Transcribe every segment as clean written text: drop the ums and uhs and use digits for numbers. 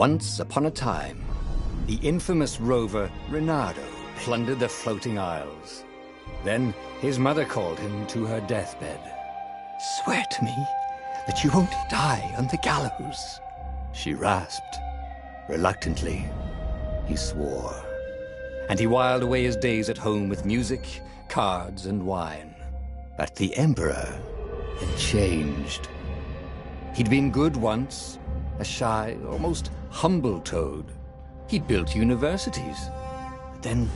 Once upon a time, the infamous rover Reynardo plundered the floating isles. Then his mother called him to her deathbed. "Swear to me that you won't die on the gallows," she rasped. Reluctantly, he swore. And he whiled away his days at home with music, cards, and wine. But the Emperor had changed. He'd been good once, a shy, almost humble toad. He'd built universities. But then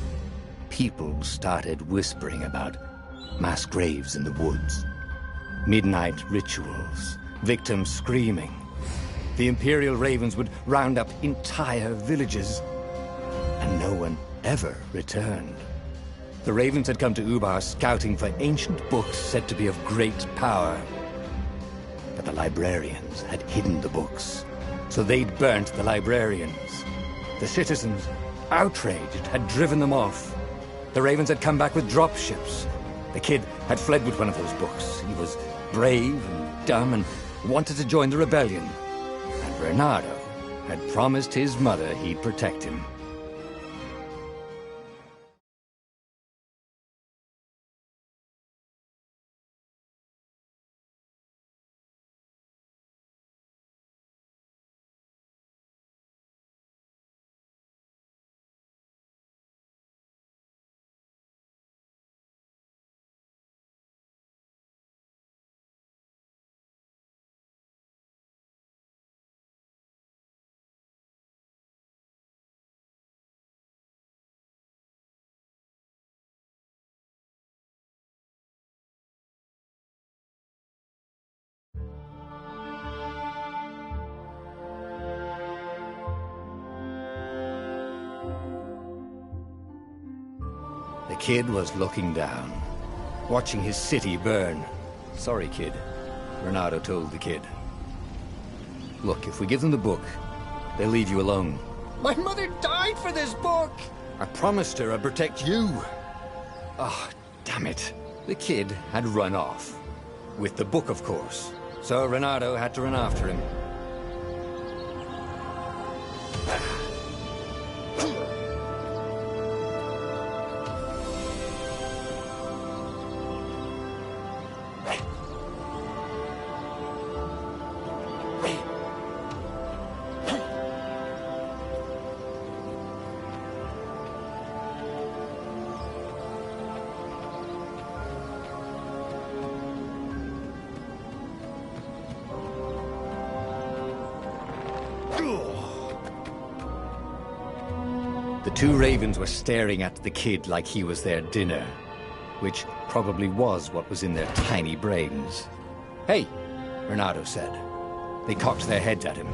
people started whispering about mass graves in the woods, midnight rituals, victims screaming. The Imperial Ravens would round up entire villages, and no one ever returned. The Ravens had come to Ubar scouting for ancient books said to be of great power. But the librarians had hidden the books, so they'd burnt the librarians. The citizens, outraged, had driven them off. The Ravens had come back with dropships. The kid had fled with one of those books. He was brave and dumb and wanted to join the rebellion. And Reynardo had promised his mother he'd protect him. The kid was looking down, watching his city burn. "Sorry, kid," Reynardo told the kid. "Look, if we give them the book, they'll leave you alone." "My mother died for this book!" "I promised her I'd protect you." "Oh, damn it." The kid had run off. With the book, of course. So Reynardo had to run after him. The two Ravens were staring at the kid like he was their dinner, which probably was what was in their tiny brains. "Hey," Reynardo said. They cocked their heads at him.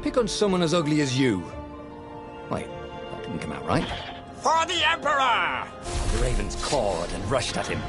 "Pick on someone as ugly as you." Wait, that didn't come out right. "For the Emperor!" The Ravens cawed and rushed at him.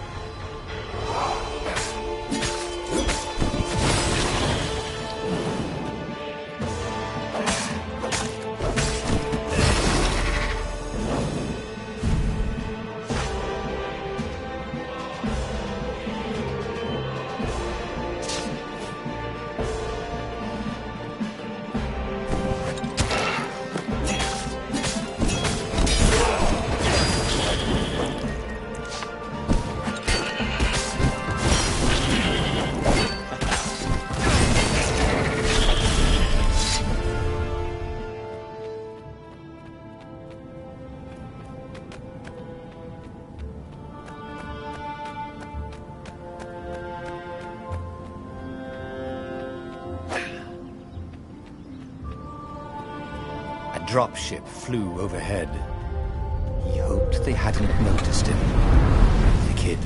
A dropship flew overhead. He hoped they hadn't noticed him. The kid.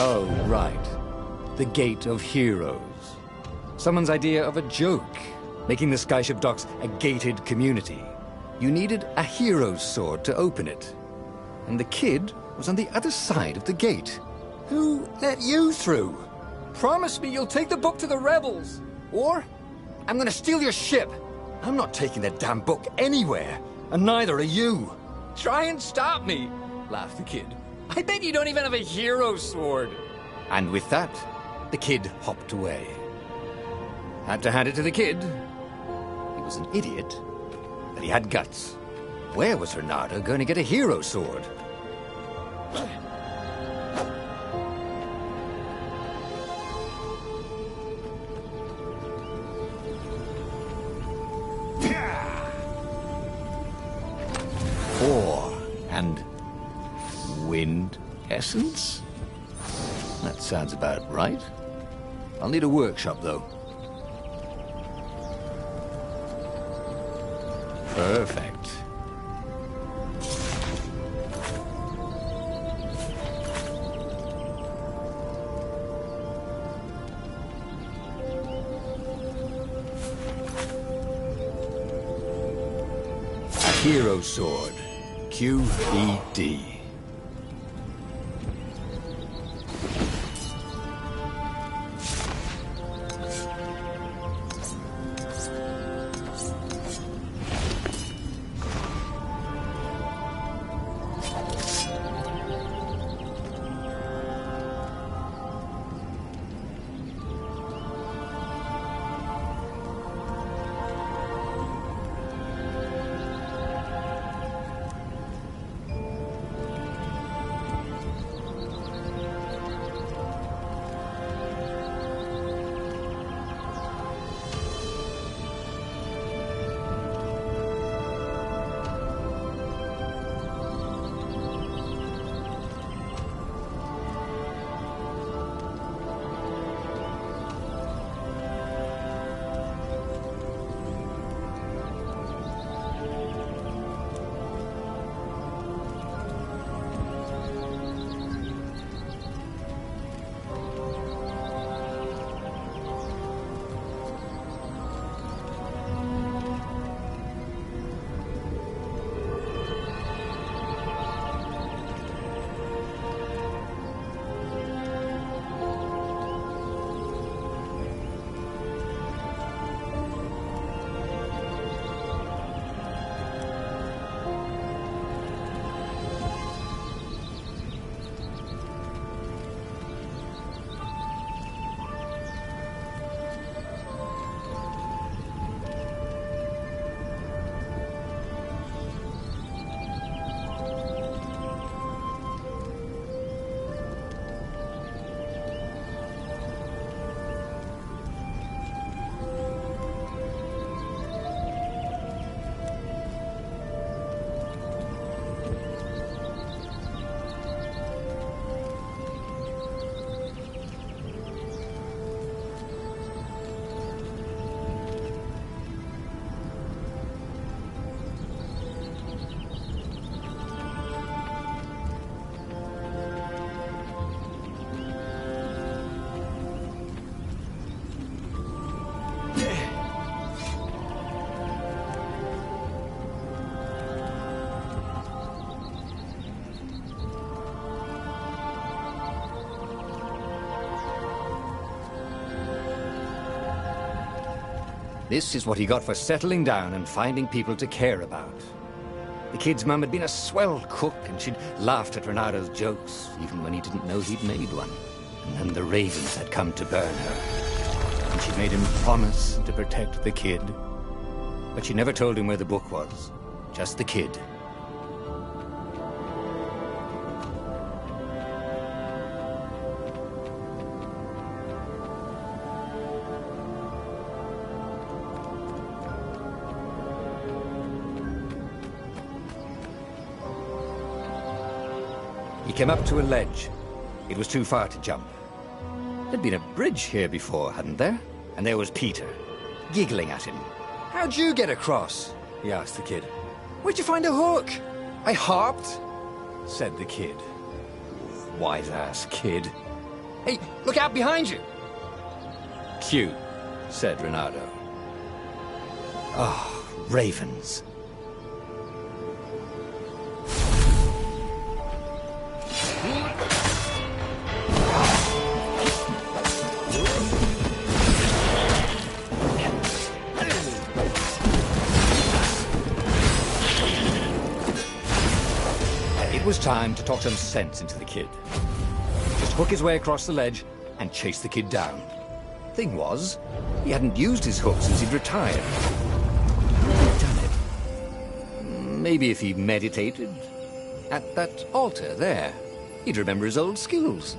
Oh, right. The Gate of Heroes. Someone's idea of a joke, making the skyship docks a gated community. You needed a hero's sword to open it. And the kid was on the other side of the gate. Who let you through? Promise me you'll take the book to the rebels. Or I'm gonna steal your ship. I'm not taking that damn book anywhere, and neither are you. Try and stop me, laughed the kid. I bet you don't even have a hero sword. And with that, the kid hopped away. Had to hand it to the kid. He was an idiot, but he had guts. Where was Reynardo going to get a hero sword? Ore and wind essence? That sounds about right. I'll need a workshop, though. Perfect. A hero sword. QED. This is what he got for settling down and finding people to care about. The kid's mum had been a swell cook, and she'd laughed at Reynardo's jokes, even when he didn't know he'd made one. And then the ravens had come to burn her. And she'd made him promise to protect the kid. But she never told him where the book was. Just the kid. He came up to a ledge. It was too far to jump. There'd been a bridge here before, hadn't there? And there was Peter, giggling at him. "How'd you get across?" he asked the kid. "Where'd you find a hook?" "I hopped," said the kid. Wise-ass kid. "Hey, look out behind you!" "Cute," said Reynardo. Oh, ravens. time to talk some sense into the kid. Just hook his way across the ledge and chase the kid down. Thing was, he hadn't used his hook since he'd retired. How had he done it? Maybe if he meditated at that altar there, he'd remember his old skills.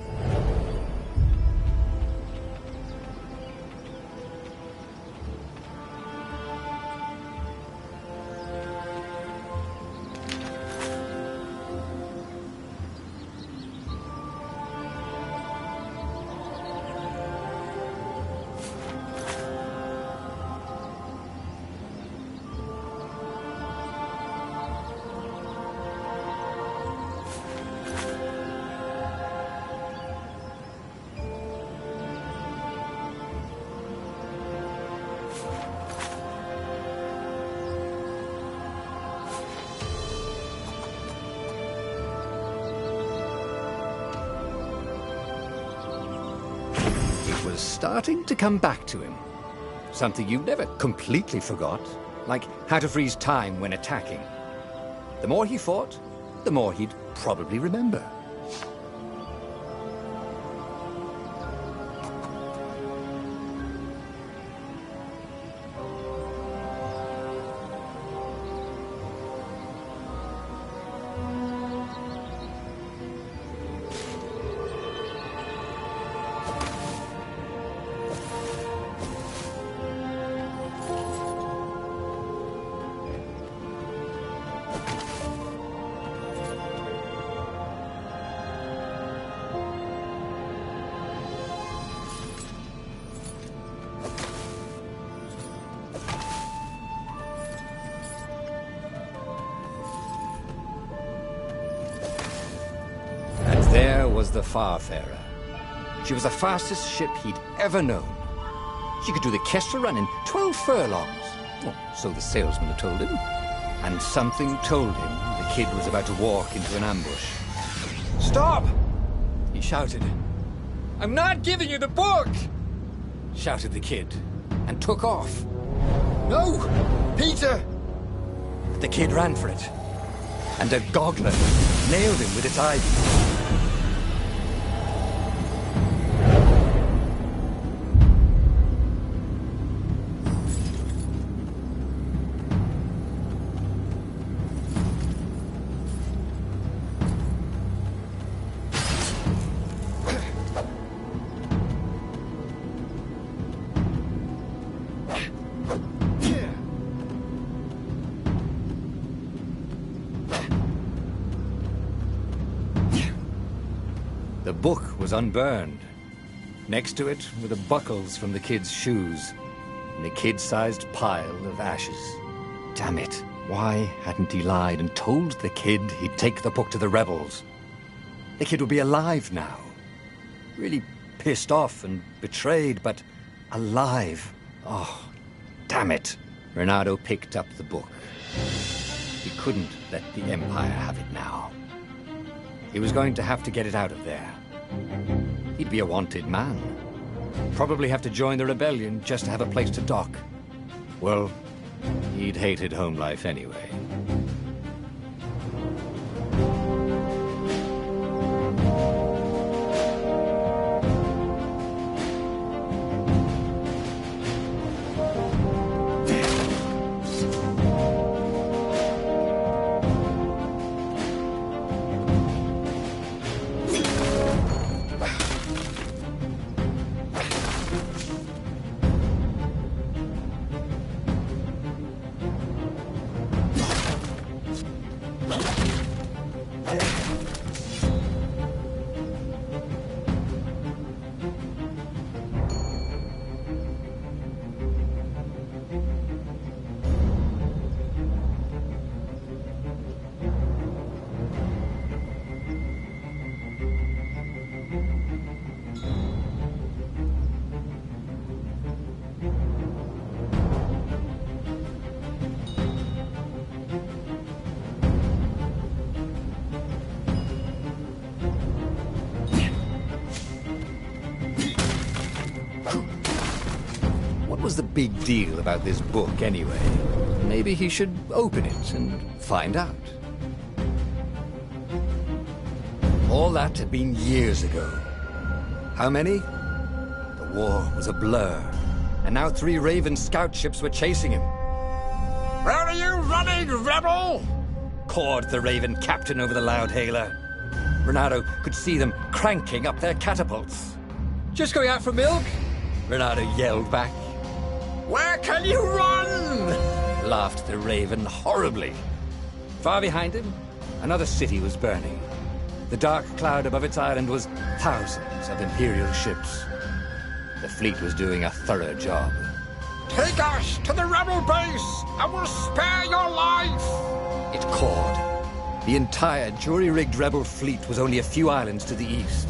Was starting to come back to him. Something you never completely forgot, like how to freeze time when attacking. The more he fought, the more he'd probably remember. There was the Farfarer. She was the fastest ship he'd ever known. She could do the Kestra run in 12 furlongs. Well, so the salesman had told him. And something told him the kid was about to walk into an ambush. "Stop!" he shouted. "I'm not giving you the book!" shouted the kid, and took off. "No! Peter!" The kid ran for it, and a goggler nailed him with its ivy. The book was unburned. Next to it were the buckles from the kid's shoes, and a kid-sized pile of ashes. Damn it, why hadn't he lied and told the kid he'd take the book to the rebels? The kid would be alive now. Really pissed off and betrayed, but alive. Oh, damn it. Reynardo picked up the book. He couldn't let the Empire have it now. He was going to have to get it out of there. He'd be a wanted man. Probably have to join the rebellion just to have a place to dock. Well, he'd hated home life anyway. What was the big deal about this book, anyway? Maybe he should open it and find out. All that had been years ago. How many? The war was a blur, and now 3 Raven scout ships were chasing him. Where are you running, rebel? Cawed the Raven captain over the loud hailer. Renato could see them cranking up their catapults. Just going out for milk? Renato yelled back. Where can you run? Laughed the Raven horribly. Far behind him, another city was burning. The dark cloud above its island was thousands of Imperial ships. The fleet was doing a thorough job. Take us to the rebel base, and we'll spare your life! It cawed. The entire jury-rigged rebel fleet was only a few islands to the east.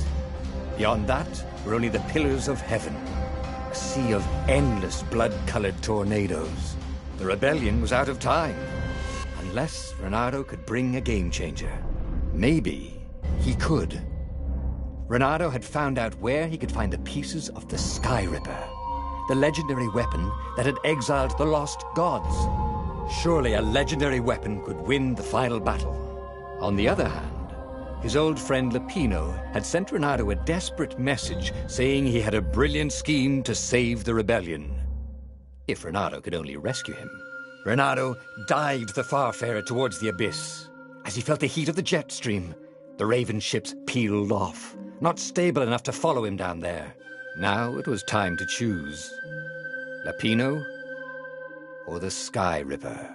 Beyond that were only the pillars of heaven, a sea of endless blood-colored tornadoes. The rebellion was out of time, unless Renato could bring a game-changer. Maybe he could. Renato had found out where he could find the pieces of the Sky Ripper, the legendary weapon that had exiled the lost gods. Surely a legendary weapon could win the final battle. On the other hand, his old friend Lapino had sent Renato a desperate message saying he had a brilliant scheme to save the rebellion. If Renato could only rescue him. Renato dived the Farfarer towards the abyss. As he felt the heat of the jet stream, the Raven ships peeled off, not stable enough to follow him down there. Now it was time to choose. Lapino or the Sky Ripper?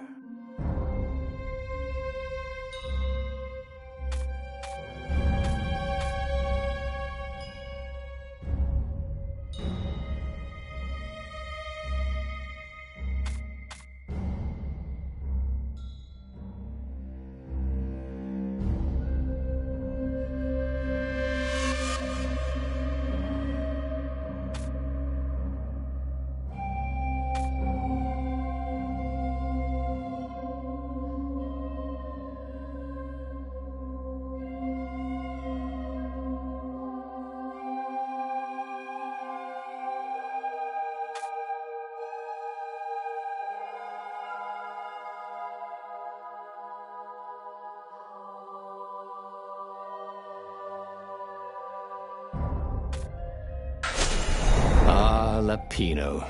Lapino.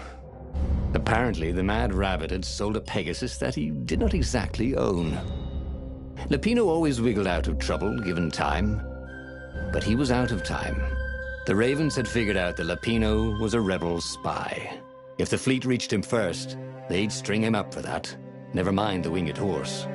Apparently, the Mad Rabbit had sold a Pegasus that he did not exactly own. Lapino always wiggled out of trouble, given time. But he was out of time. The Ravens had figured out that Lapino was a rebel spy. If the fleet reached him first, they'd string him up for that. Never mind the winged horse.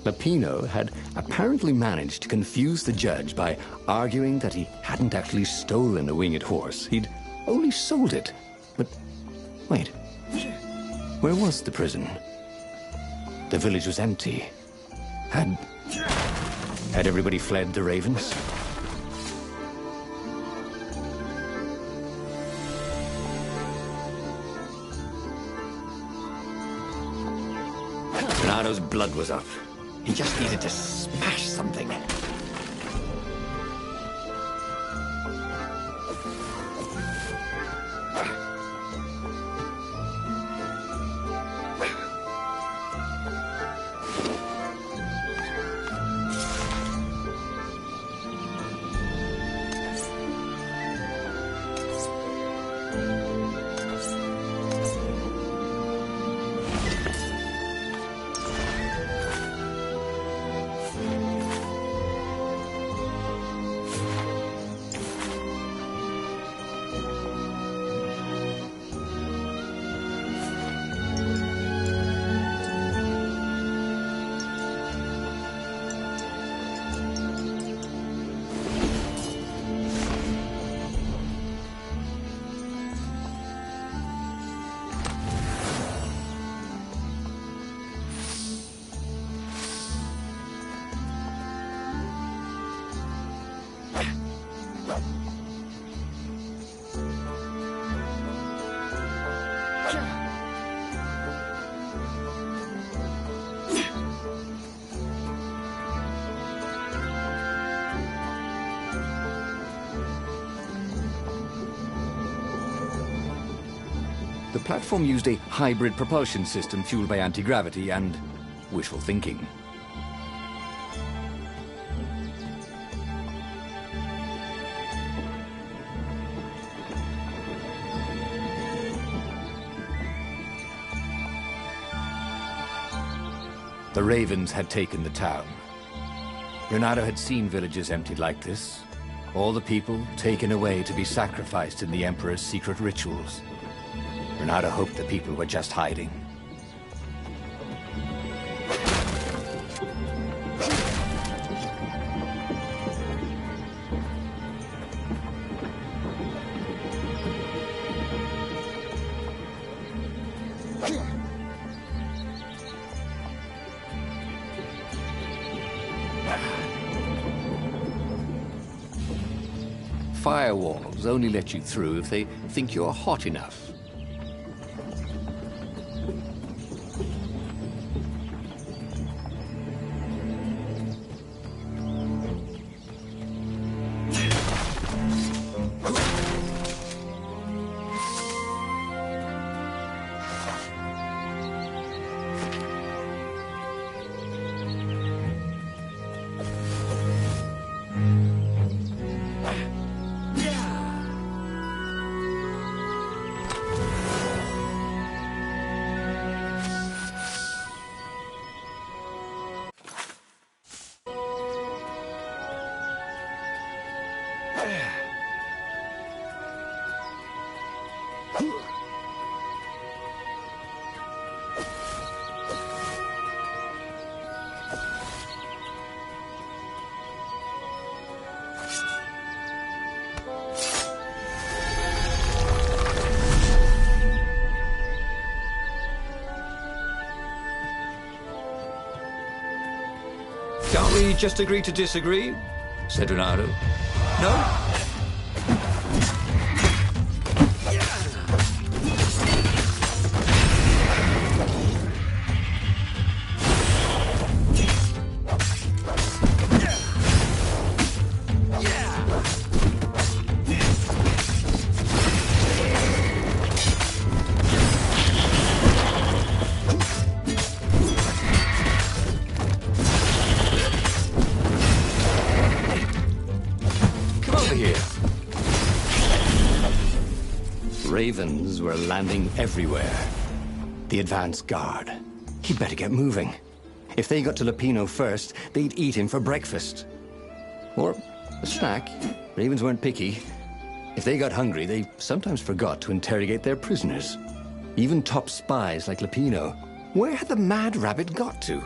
Lapino had apparently managed to confuse the judge by arguing that he hadn't actually stolen a winged horse. He'd only sold it. But wait, where was the prison? The village was empty. Had everybody fled the Ravens? Renato's blood was up. He just needed to smash something. The platform used a hybrid propulsion system fueled by anti-gravity and wishful thinking. The Ravens had taken the town. Renato had seen villages emptied like this. All the people taken away to be sacrificed in the Emperor's secret rituals. Renato hoped the people were just hiding. Firewalls only let you through if they think you're hot enough. Can't we just agree to disagree? Said Renato. No? Ravens were landing everywhere. The advance guard. He'd better get moving. If they got to Lupino first, they'd eat him for breakfast. Or a snack. Ravens weren't picky. If they got hungry, they sometimes forgot to interrogate their prisoners. Even top spies like Lupino. Where had the mad rabbit got to?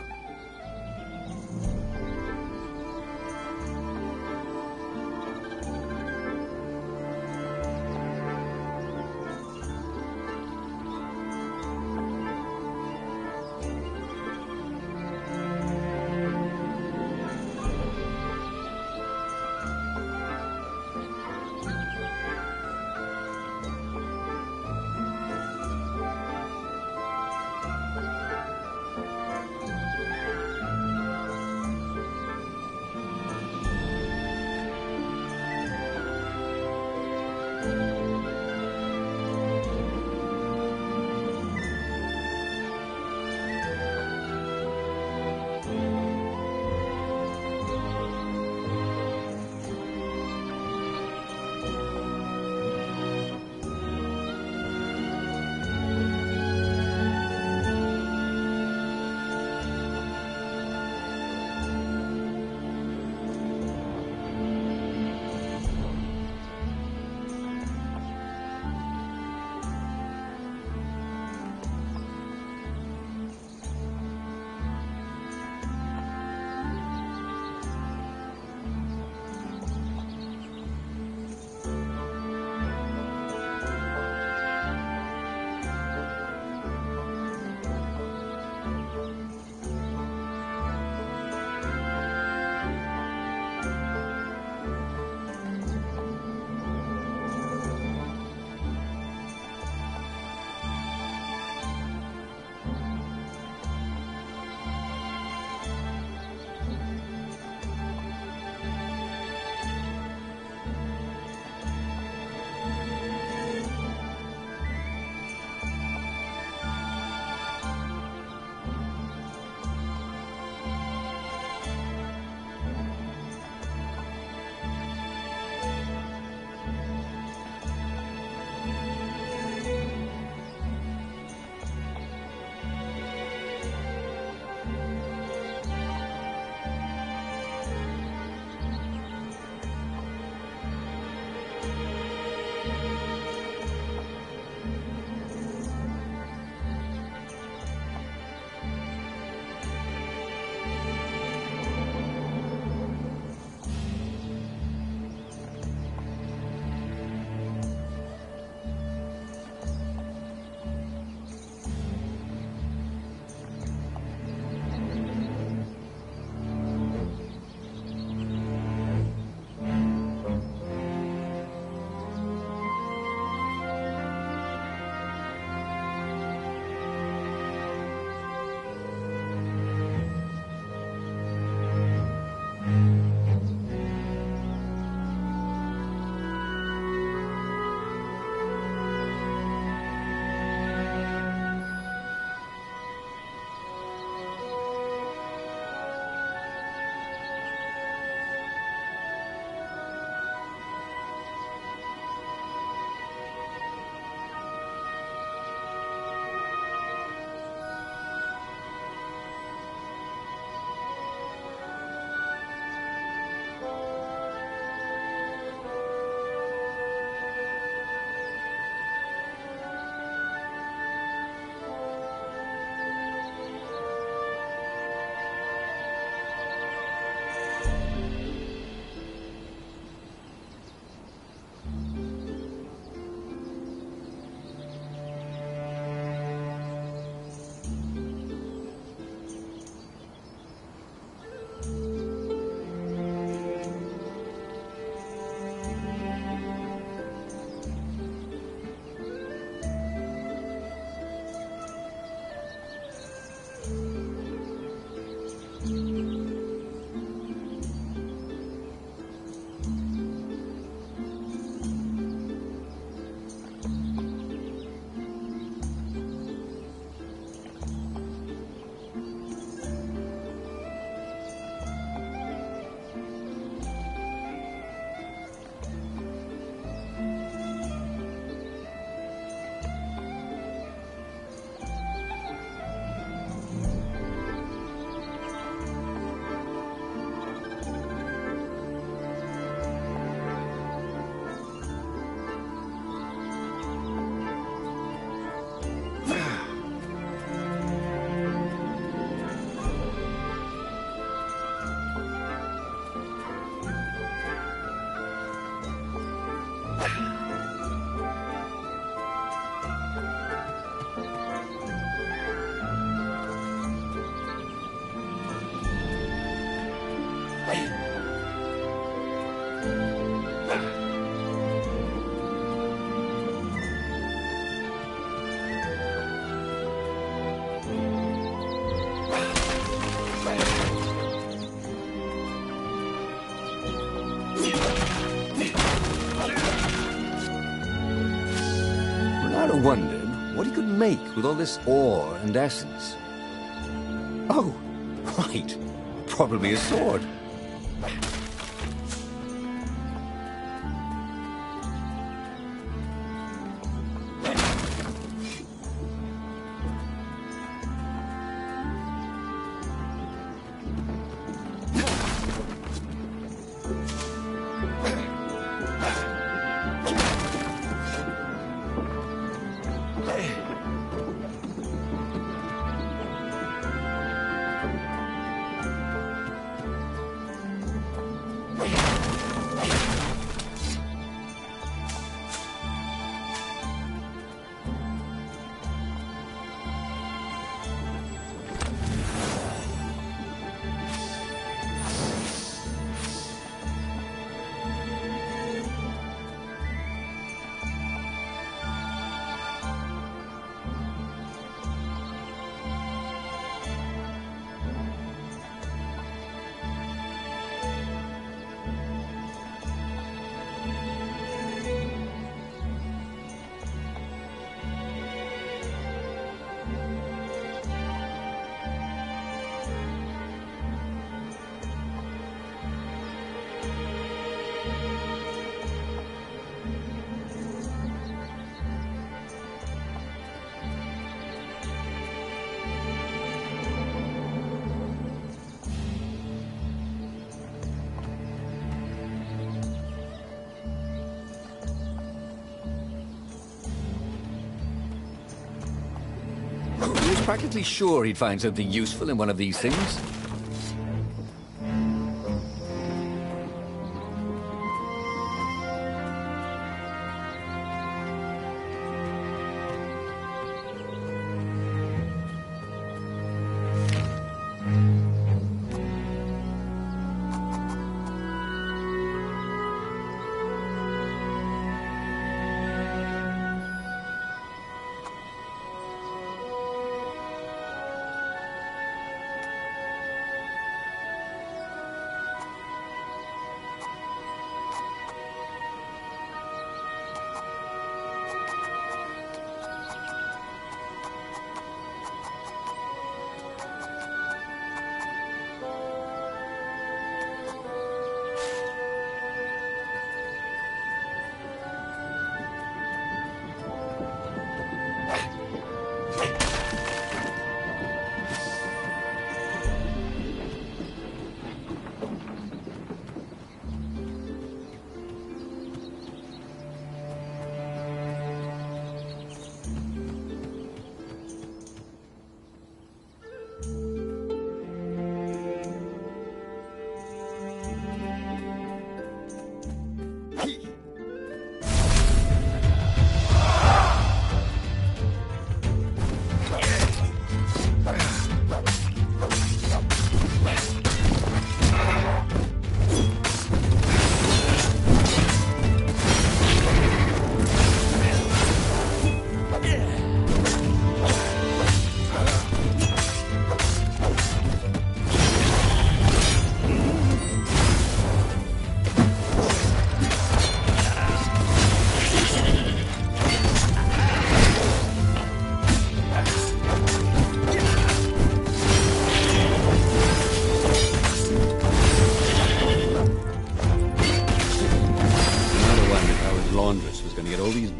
Ronaldo wondered what he could make with all this ore and essence. Oh, right. Probably a sword. He was practically sure he'd find something useful in one of these things.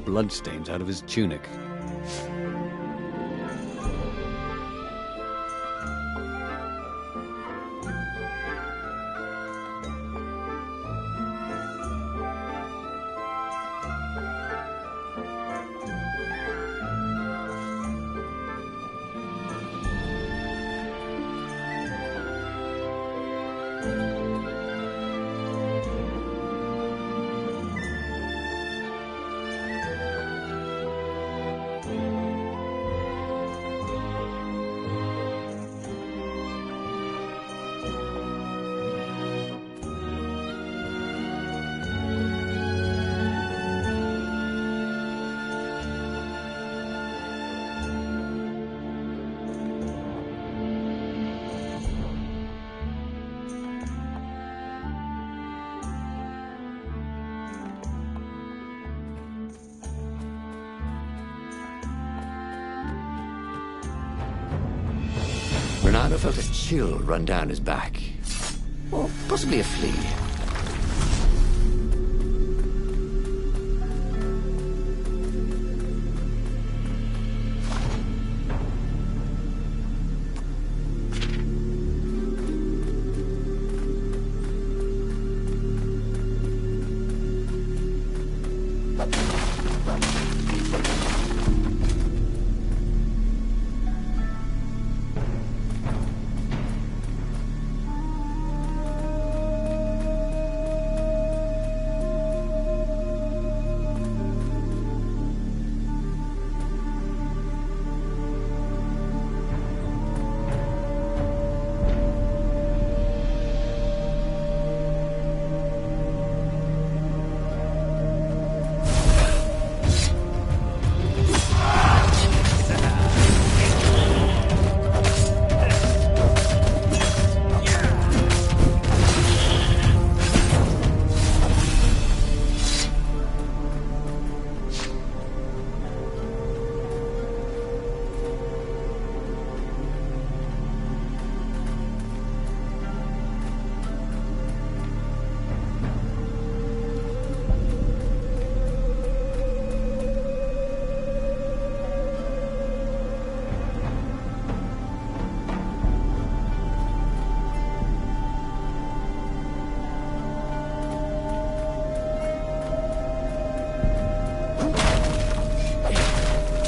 Bloodstains out of his tunic. Renato felt a chill run down his back. Or possibly a flea.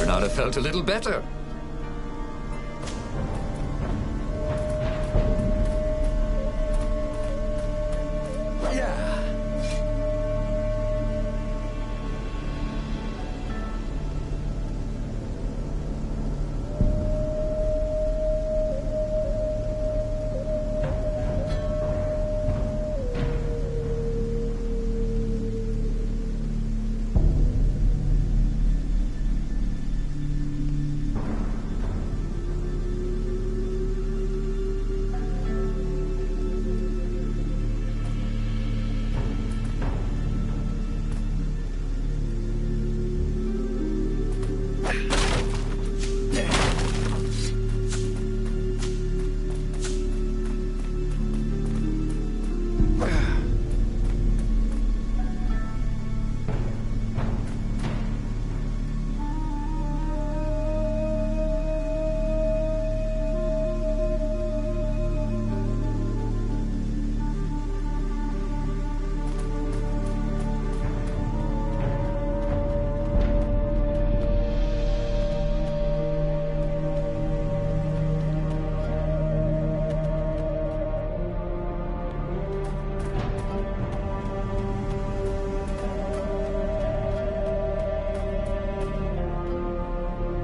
Renato felt a little better.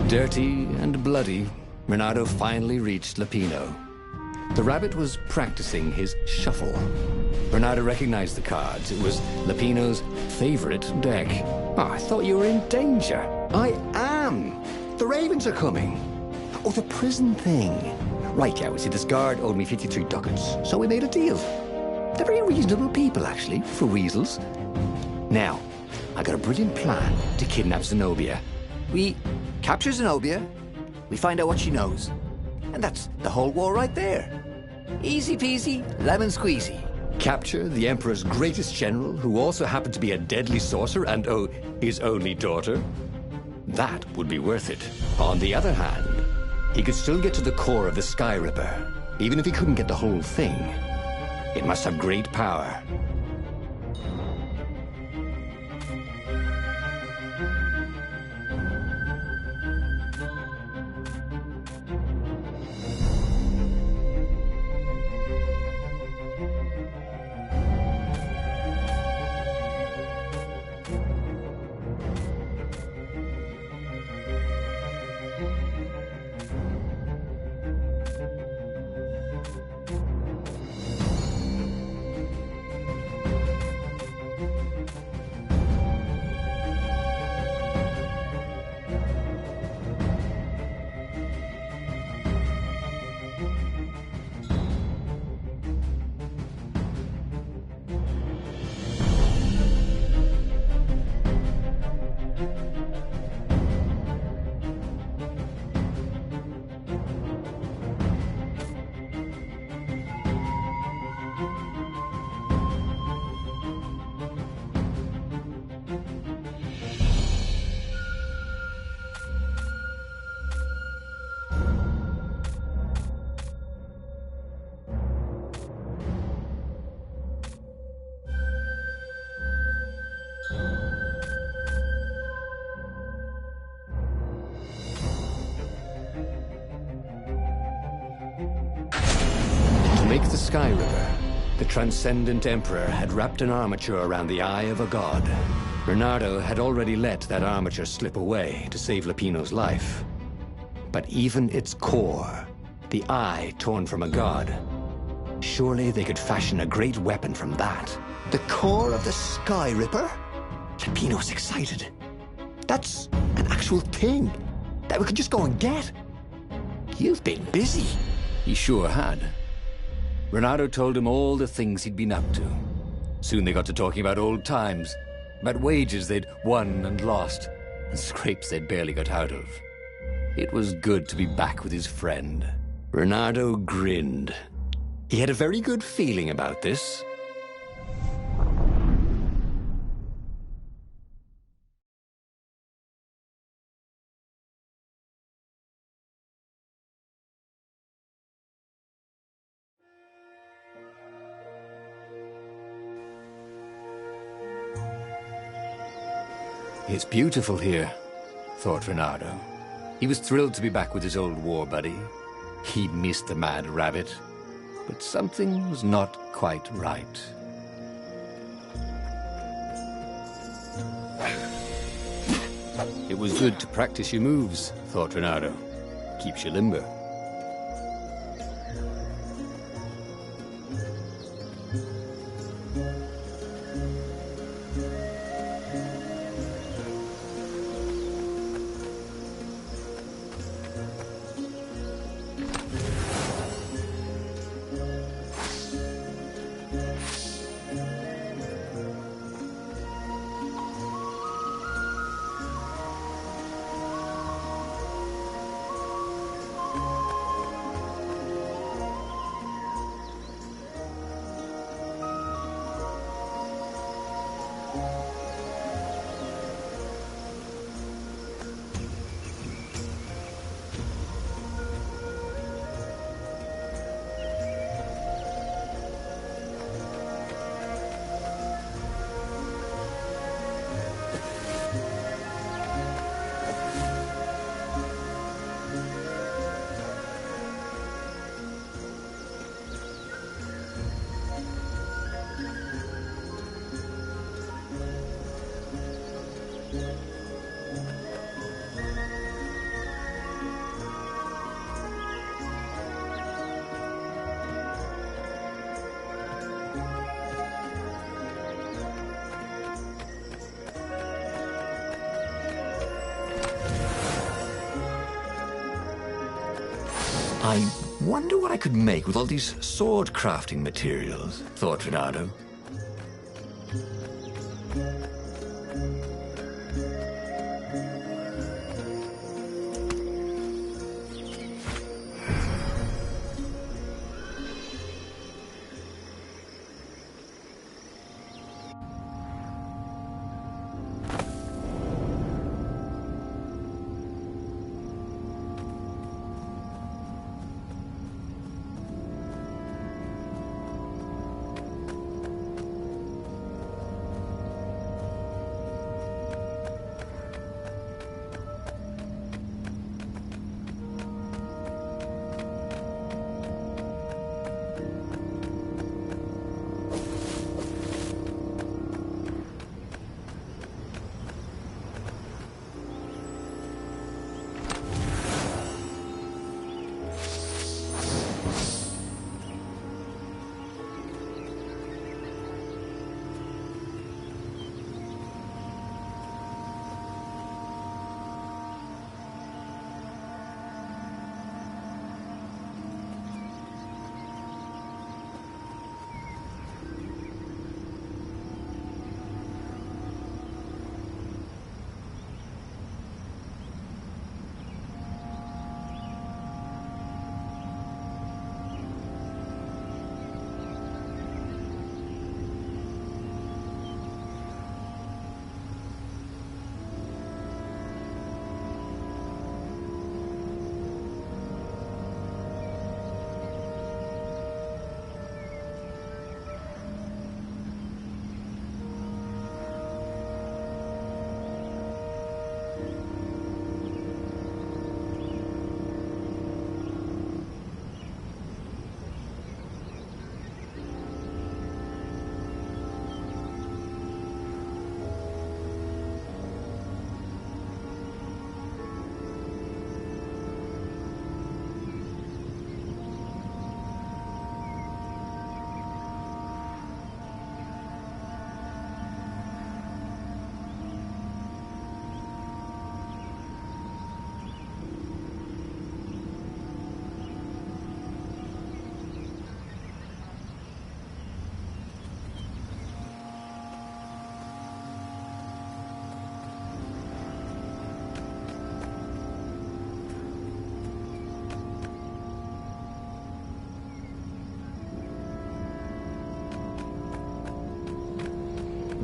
Dirty and bloody, Renato finally reached Lupino. The rabbit was practicing his shuffle. Renato recognized the cards. It was Lupino's favorite deck. Oh, I thought you were in danger. I am. The ravens are coming. Oh, the prison thing. Right, yeah, see, this guard owed me 53 ducats, so we made a deal. They're very reasonable people, actually, for weasels. Now, I got a brilliant plan to kidnap Zenobia. We capture Zenobia, we find out what she knows, and that's the whole war right there. Easy peasy, lemon squeezy. Capture the Emperor's greatest general, who also happened to be a deadly sorcerer and, oh, his only daughter? That would be worth it. On the other hand, he could still get to the core of the Sky Ripper, even if he couldn't get the whole thing. It must have great power. make the Sky Ripper, the transcendent Emperor had wrapped an armature around the eye of a god. Bernardo had already let that armature slip away to save Lupino's life. But even its core, the eye torn from a god, surely they could fashion a great weapon from that. The core of the Sky Ripper? Lupino's excited. That's an actual thing that we could just go and get. You've been busy. He sure had. Bernardo told him all the things he'd been up to. Soon they got to talking about old times, about wages they'd won and lost, and scrapes they'd barely got out of. It was good to be back with his friend. Bernardo grinned. He had a very good feeling about this. It's beautiful here, thought Bernardo. He was thrilled to be back with his old war buddy. He'd missed the mad rabbit, but something was not quite right. It was good to practice your moves, thought Bernardo. Keeps you limber. I wonder what I could make with all these sword crafting materials, thought Bernardo.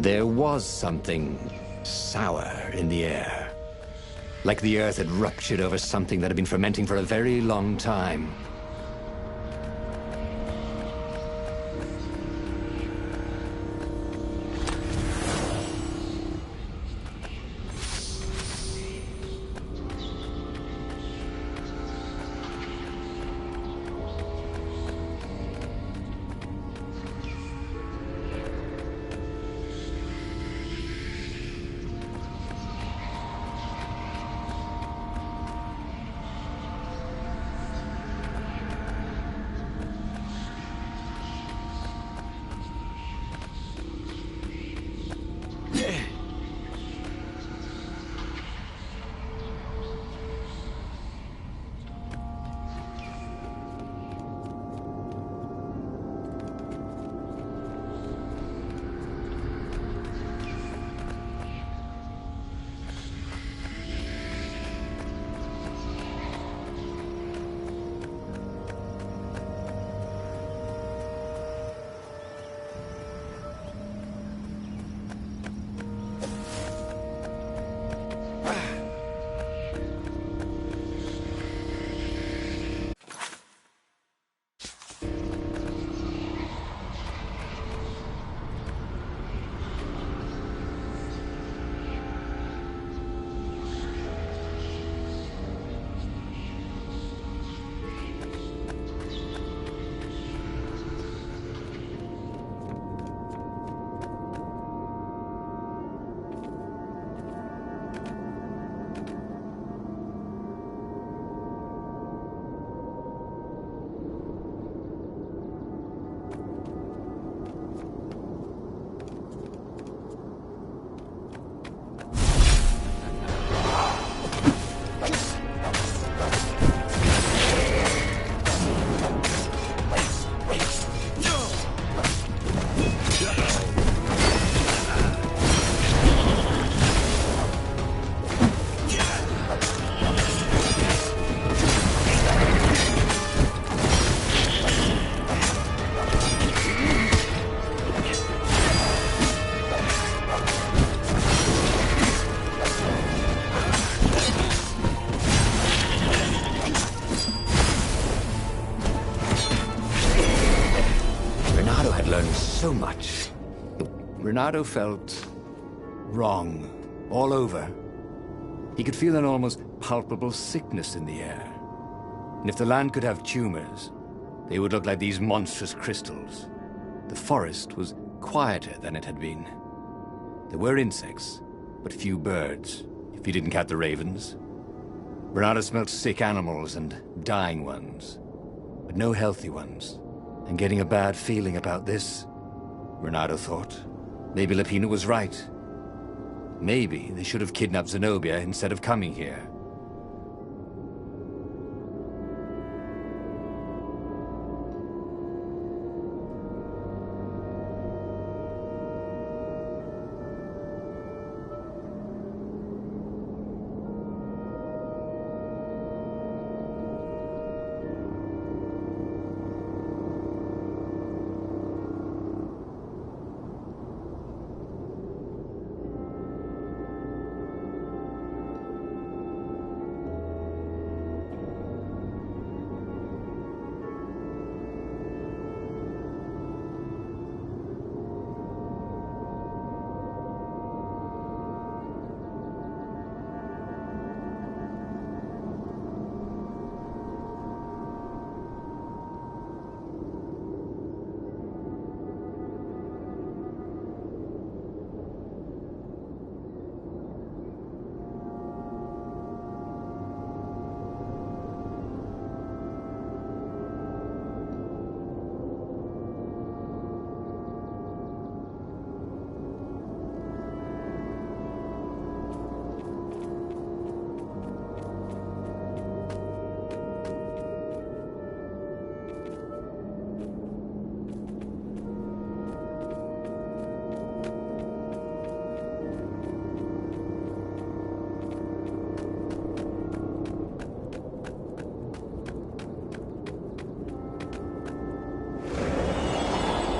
There was something sour in the air. Like the earth had ruptured over something that had been fermenting for a very long time. So much. Renato felt wrong all over. He could feel an almost palpable sickness in the air. And if the land could have tumors, they would look like these monstrous crystals. The forest was quieter than it had been. There were insects, but few birds, if you didn't count the ravens. Renato smelled sick animals and dying ones, but no healthy ones. And getting a bad feeling about this, Renato thought. Maybe Lupino was right. Maybe they should have kidnapped Zenobia instead of coming here.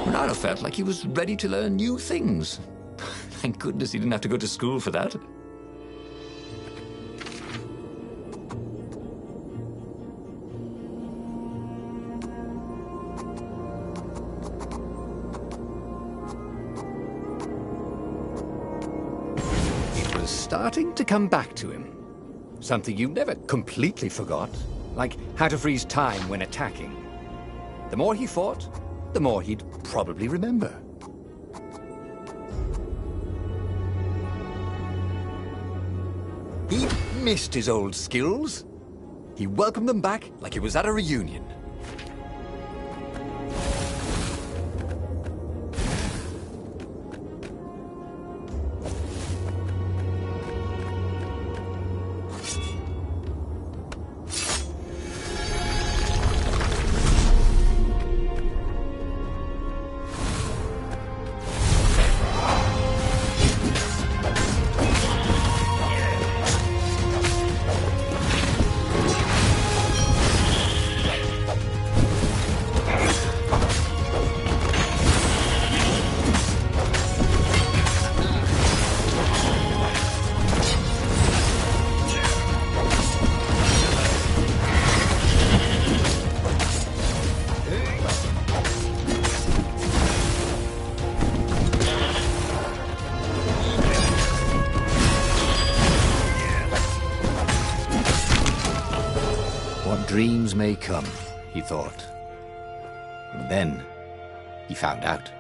Renato felt like he was ready to learn new things. Thank goodness he didn't have to go to school for that. It was starting to come back to him. Something you never completely forgot, like how to freeze time when attacking. The more he fought, the more he'd probably remember. He'd missed his old skills. He welcomed them back like he was at a reunion. Dreams may come, he thought. And then he found out.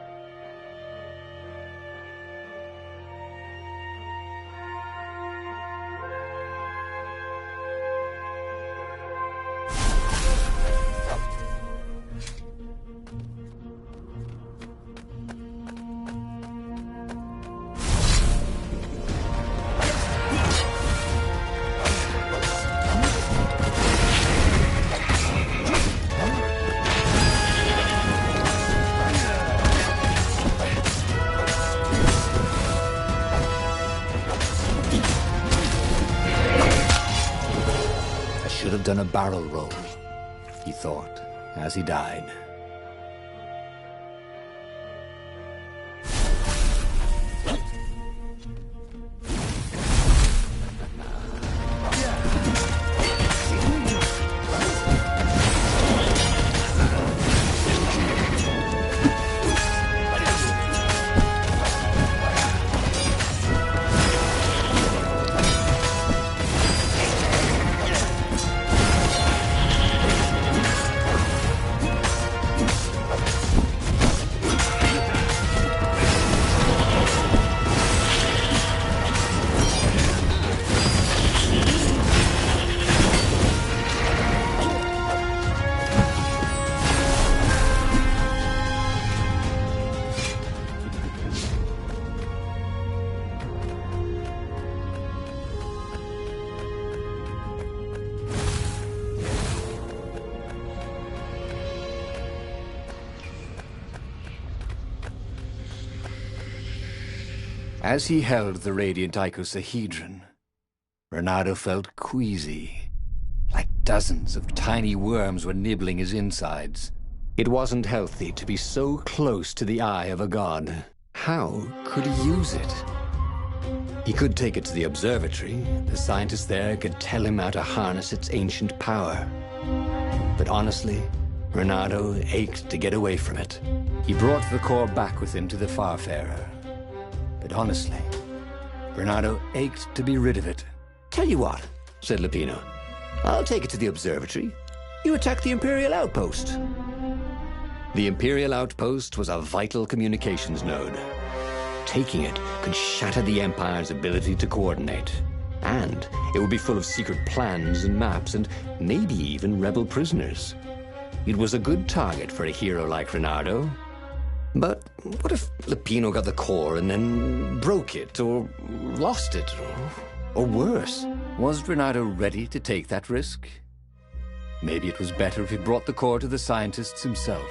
Done a barrel roll, he thought, as he died. As he held the radiant icosahedron, Renato felt queasy, like dozens of tiny worms were nibbling his insides. It wasn't healthy to be so close to the eye of a god. How could he use it? He could take it to the observatory. The scientists there could tell him how to harness its ancient power. But honestly, Renato ached to get away from it. He brought the core back with him to the Farfarer. But honestly, Renato ached to be rid of it. "Tell you what," said Lupino. "I'll take it to the observatory. You attack the Imperial outpost." The Imperial outpost was a vital communications node. Taking it could shatter the Empire's ability to coordinate. And it would be full of secret plans and maps and maybe even rebel prisoners. It was a good target for a hero like Renato. But what if Lupino got the core and then broke it, or lost it, or worse? Was Renato ready to take that risk? Maybe it was better if he brought the core to the scientists himself.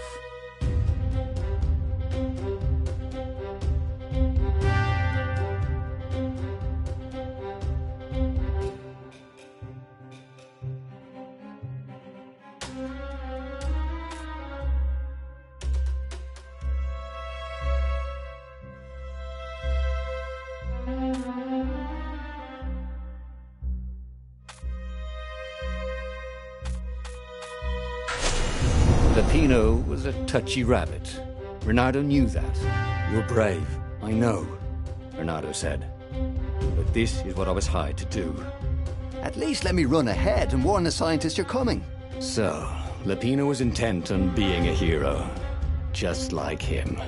Lupino was a touchy rabbit. Renato knew that. "You're brave, I know," Renato said. "But this is what I was hired to do." At least let me run ahead and warn the scientists you're coming. So, Lupino was intent on being a hero, just like him.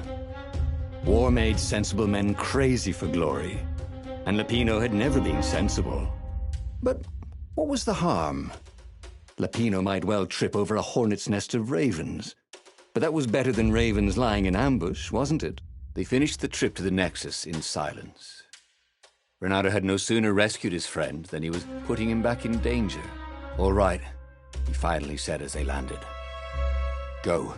War made sensible men crazy for glory, and Lupino had never been sensible. But what was the harm? Lupino might well trip over a hornet's nest of ravens, but that was better than ravens lying in ambush, wasn't it? They finished the trip to the Nexus in silence. Renato had no sooner rescued his friend than he was putting him back in danger. "All right," he finally said as they landed. "Go."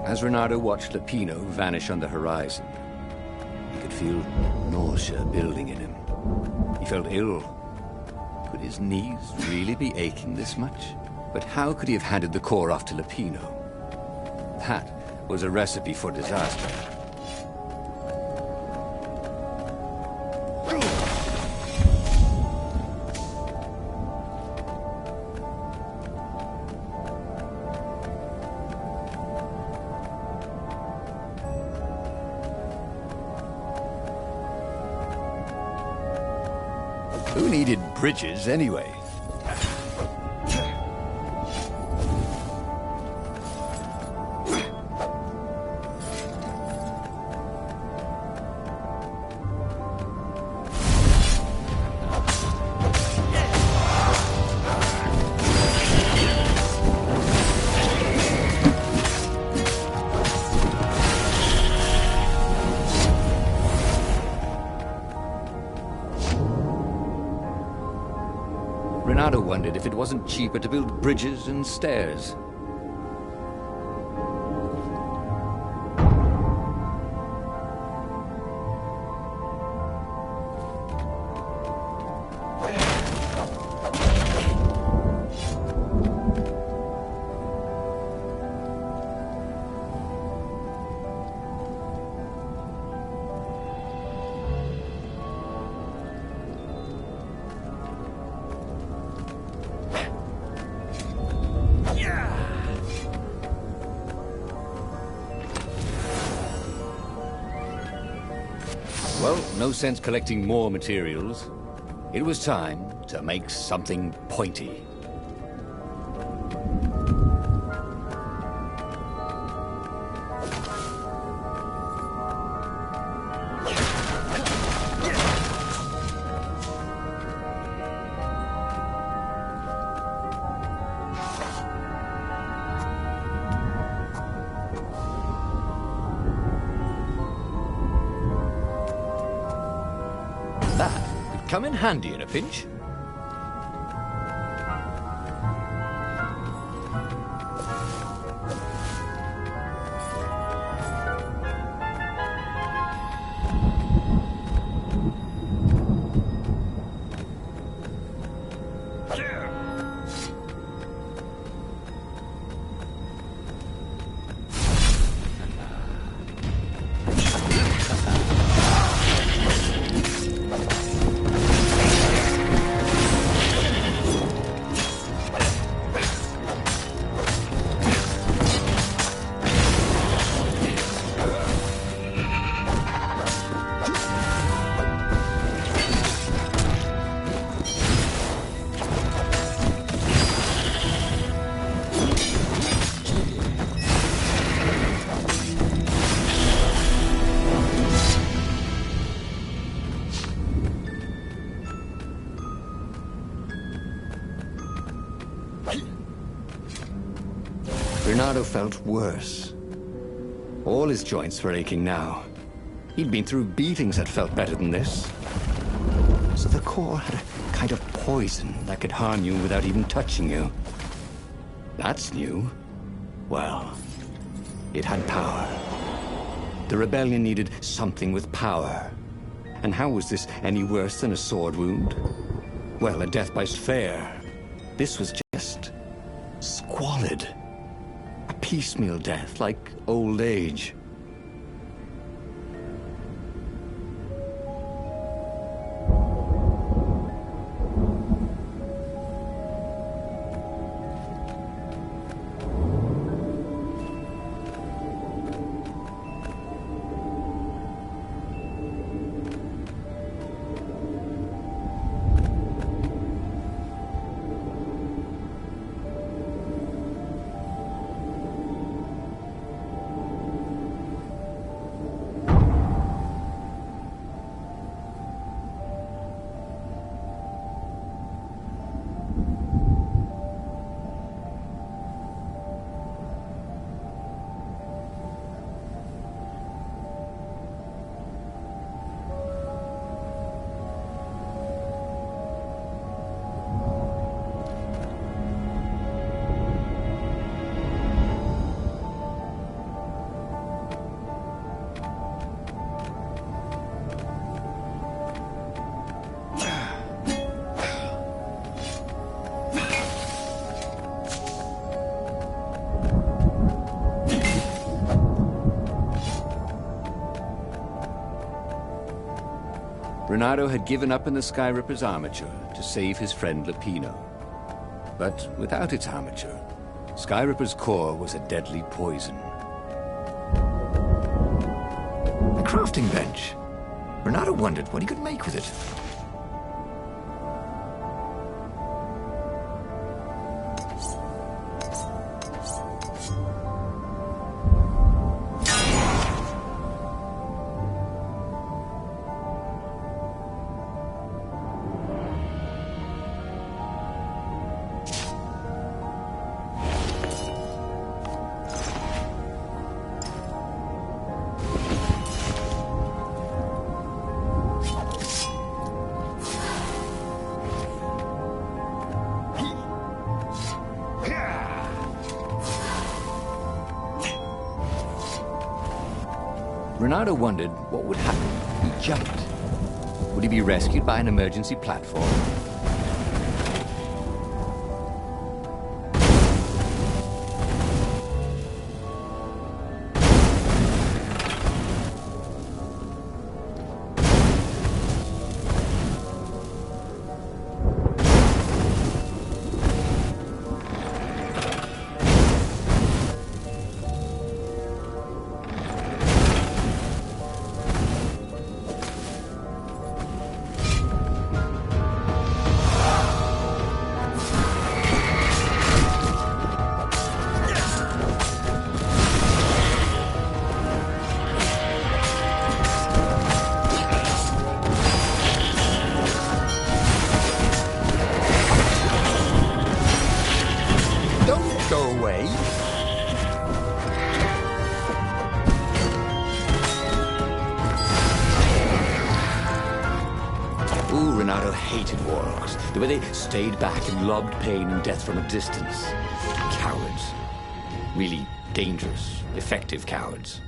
As Renato watched Lupino vanish on the horizon, he could feel nausea building in him. He felt ill. Could his knees really be aching this much? But how could he have handed the core off to Lupino? That was a recipe for disaster. Who needed bridges anyway? Renato wondered if it wasn't cheaper to build bridges and stairs. Well, no sense collecting more materials. It was time to make something pointy. That could come in handy in a pinch. Renato felt worse. All his joints were aching now. He'd been through beatings that felt better than this. So the core had a kind of poison that could harm you without even touching you. That's new. Well, it had power. The rebellion needed something with power. And how was this any worse than a sword wound? Well, a death by fair. This was just squalid. A piecemeal death, like old age. Renato had given up in the Sky Ripper's armature to save his friend Lupino. But without its armature, Sky Ripper's core was a deadly poison. A crafting bench. Renato wondered what he could make with it. Renato wondered what would happen. He jumped. Would he be rescued by an emergency platform? Renato hated warlocks, the way they stayed back and lobbed pain and death from a distance. Cowards. Really dangerous, effective cowards.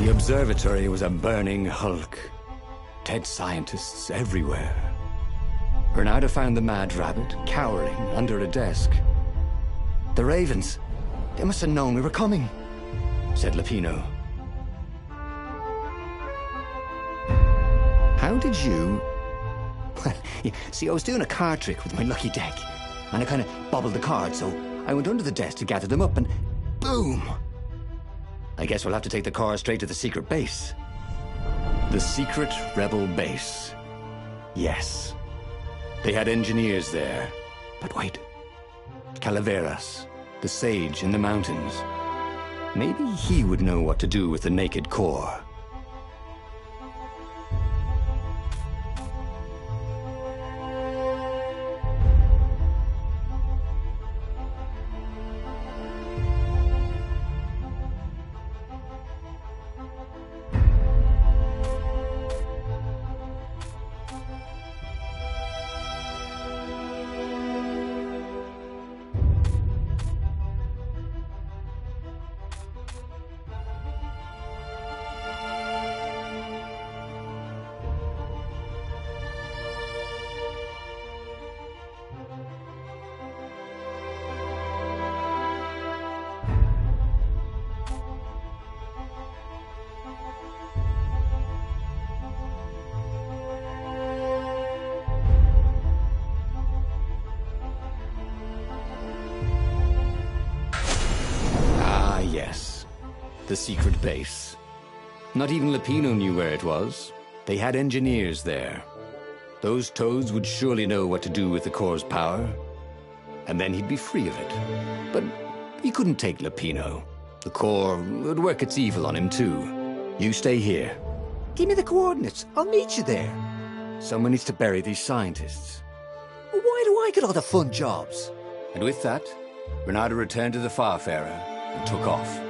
The observatory was a burning hulk. Dead scientists everywhere. Bernardo found the mad rabbit cowering under a desk. The Ravens. They must have known we were coming, said Lupino. How did you... Well, see, I was doing a card trick with my lucky deck, and I kind of bobbled the cards, so I went under the desk to gather them up, and boom! I guess we'll have to take the car straight to the secret base. The secret rebel base. Yes. They had engineers there. But wait. Calaveras, the sage in the mountains. Maybe he would know what to do with the naked core. The secret base. Not even Lupino knew where it was. They had engineers there. Those toads would surely know what to do with the core's power. And then he'd be free of it. But he couldn't take Lupino. The core would work its evil on him too. You stay here. Give me the coordinates. I'll meet you there. Someone needs to bury these scientists. Why do I get all the fun jobs? And with that, Bernardo returned to the Farfarer and took off.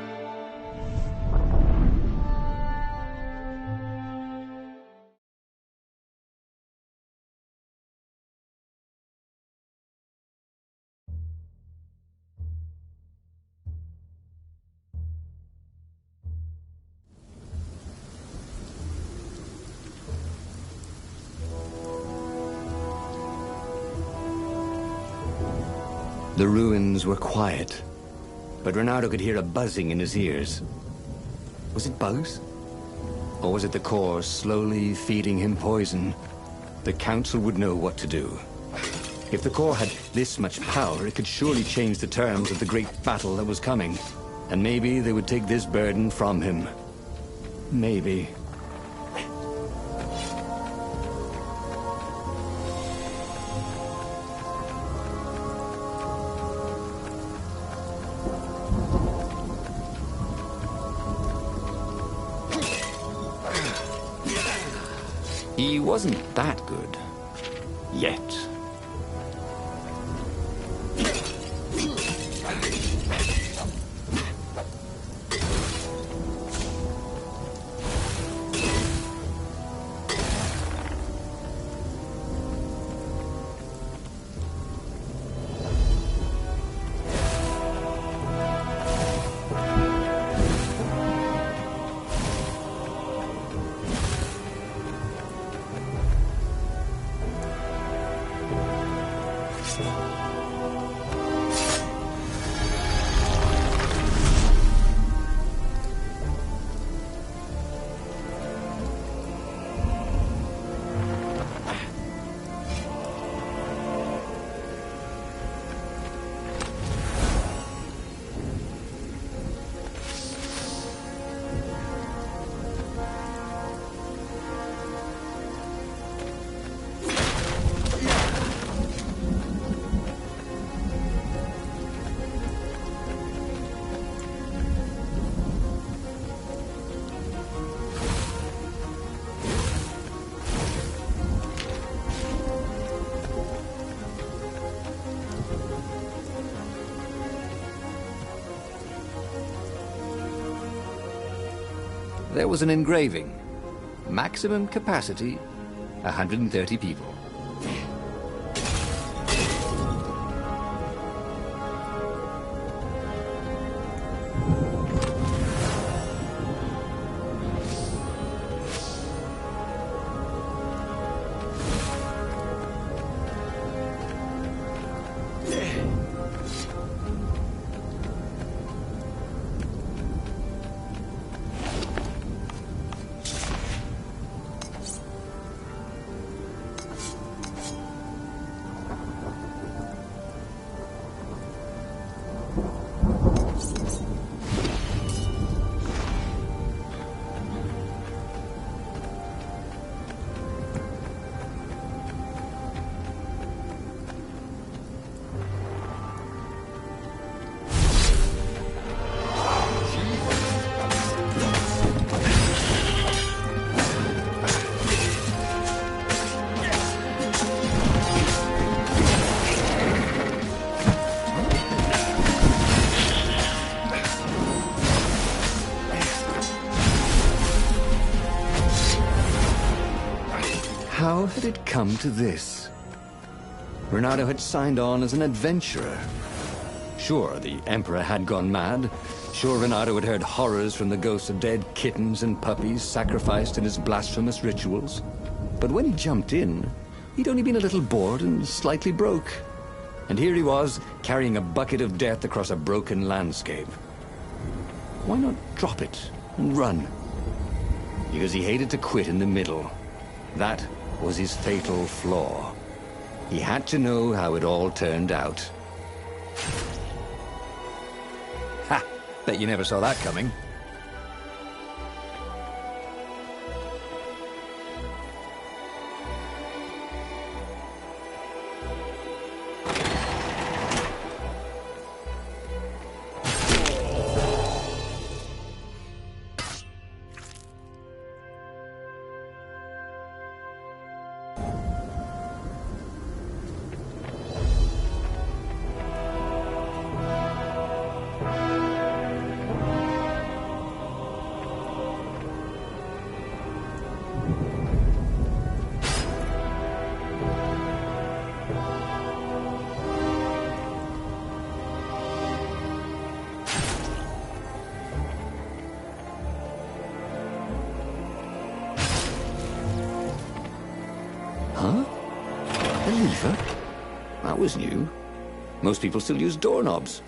The ruins were quiet, but Bernardo could hear a buzzing in his ears. Was it bugs? Or was it the core slowly feeding him poison? The council would know what to do. If the core had this much power, it could surely change the terms of the great battle that was coming. And maybe they would take this burden from him. Maybe. He wasn't that good. Yet. There was an engraving. Maximum capacity, 130 people. How had it come to this? Renato had signed on as an adventurer. Sure, the Emperor had gone mad. Sure, Renato had heard horrors from the ghosts of dead kittens and puppies sacrificed in his blasphemous rituals. But when he jumped in, he'd only been a little bored and slightly broke. And here he was, carrying a bucket of death across a broken landscape. Why not drop it and run? Because he hated to quit in the middle. That was his fatal flaw. He had to know how it all turned out. Ha! Bet you never saw that coming. Huh? A lever? That was new. Most people still use doorknobs.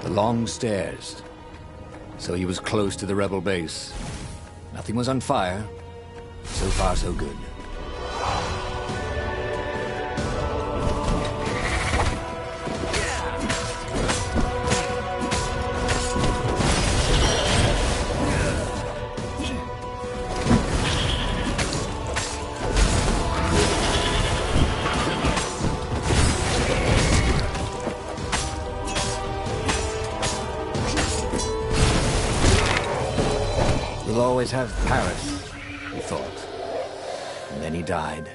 The long stairs. So he was close to the rebel base. Nothing was on fire. So far, so good. We'll always have Paris, he thought. And then he died.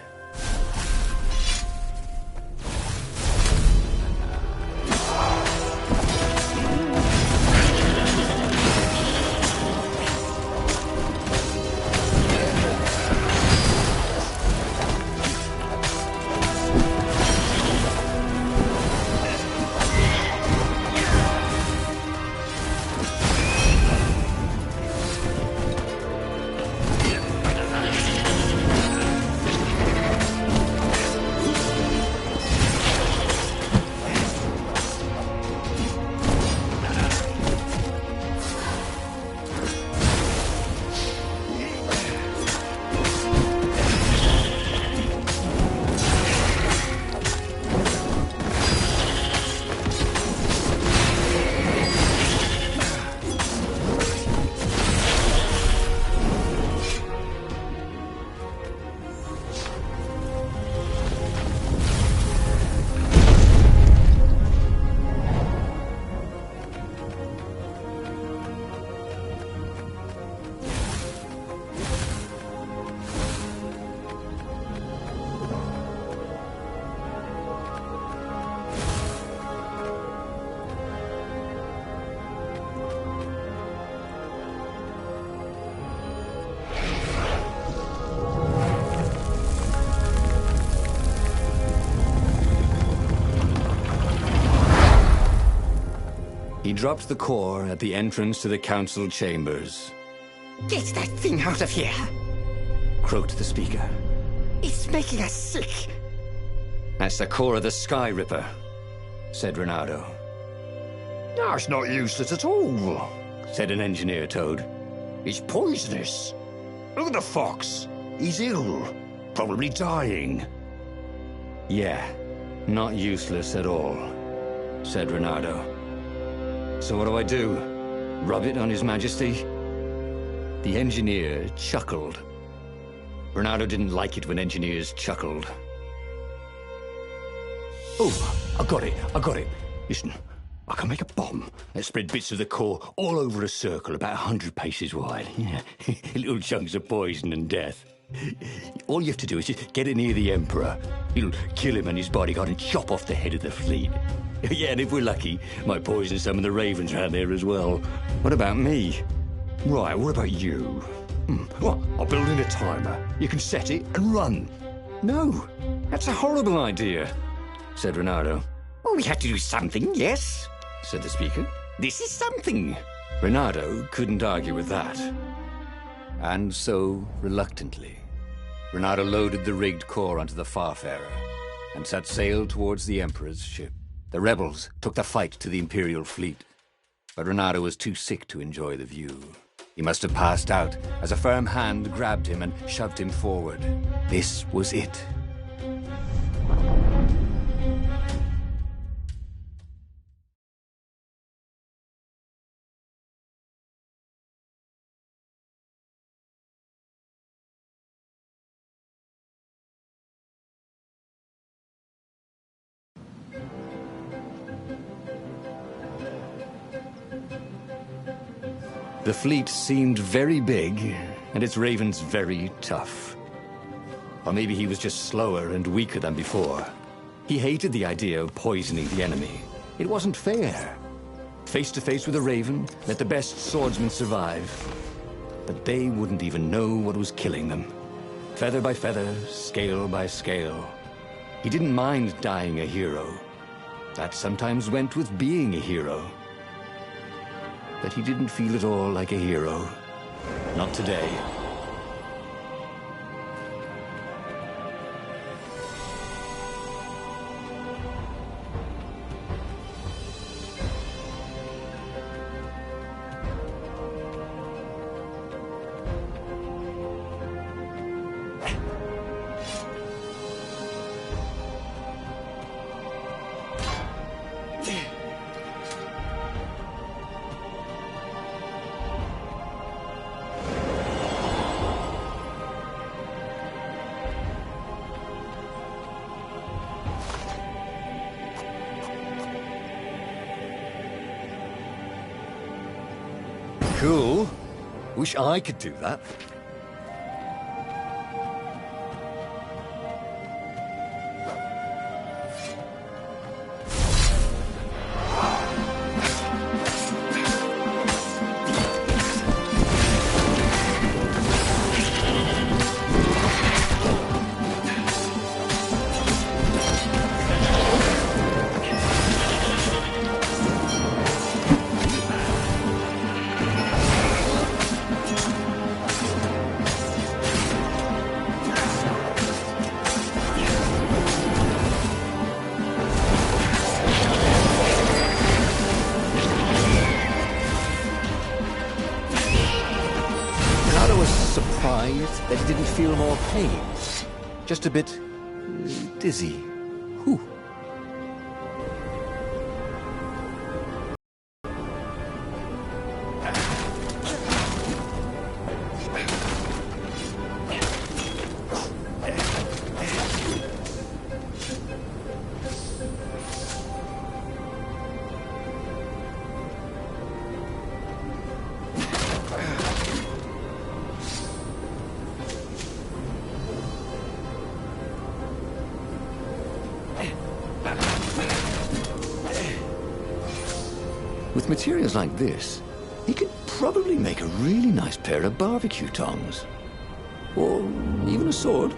He dropped the core at the entrance to the council chambers. Get that thing out of here! Croaked the speaker. It's making us sick! That's the core of the Sky Ripper, said Renato. That's not useless at all, said an engineer toad. It's poisonous. Look at the fox. He's ill, probably dying. Yeah, not useless at all, said Renato. So what do I do? Rub it on His Majesty? The engineer chuckled. Renato didn't like it when engineers chuckled. Oh, I got it. Listen, I can make a bomb that spread bits of the core all over a circle about 100 paces wide. Yeah, little chunks of poison and death. All you have to do is just get it near the Emperor. It'll kill him and his bodyguard and chop off the head of the fleet. Yeah, and if we're lucky, might poison some of the ravens around there as well. What about me? Right, what about you? Well, I'll build in a timer. You can set it and run. No, that's a horrible idea, said Renato. Well, we had to do something, yes? Said the speaker. This is something. Renato couldn't argue with that. And so, reluctantly, Renato loaded the rigged core onto the Farfarer and set sail towards the Emperor's ship. The rebels took the fight to the Imperial fleet, but Renato was too sick to enjoy the view. He must have passed out as a firm hand grabbed him and shoved him forward. This was it. The fleet seemed very big, and its ravens very tough. Or maybe he was just slower and weaker than before. He hated the idea of poisoning the enemy. It wasn't fair. Face to face with a raven, let the best swordsman survive. But they wouldn't even know what was killing them. Feather by feather, scale by scale. He didn't mind dying a hero. That sometimes went with being a hero. But he didn't feel at all like a hero. Not today. Cool. Wish I could do that. That he didn't feel more pain. Just a bit dizzy. Whew. With materials like this, he could probably make a really nice pair of barbecue tongs. Or even a sword.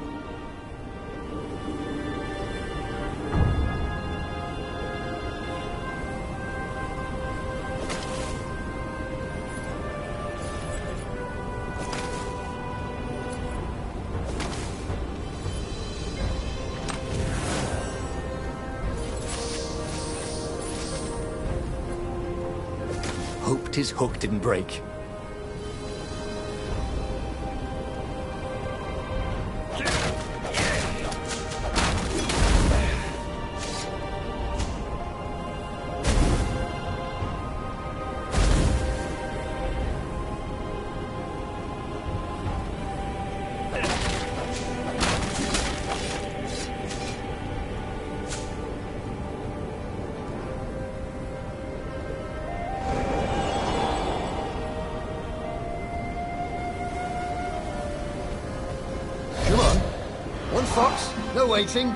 shocked his hook didn't break. Fox, no waiting.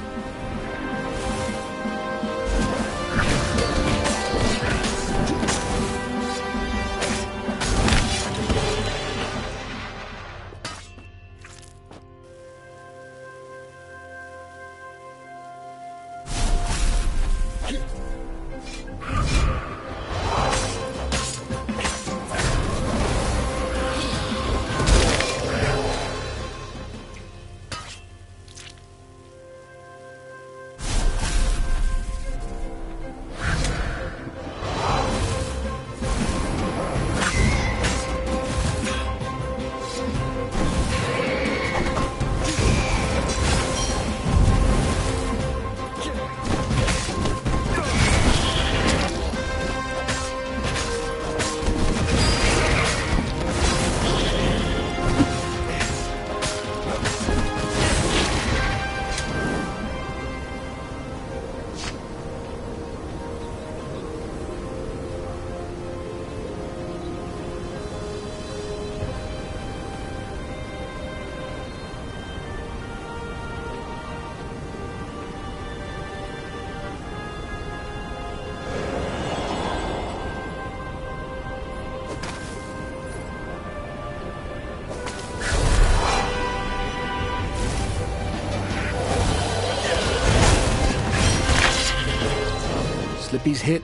Slippy's hit,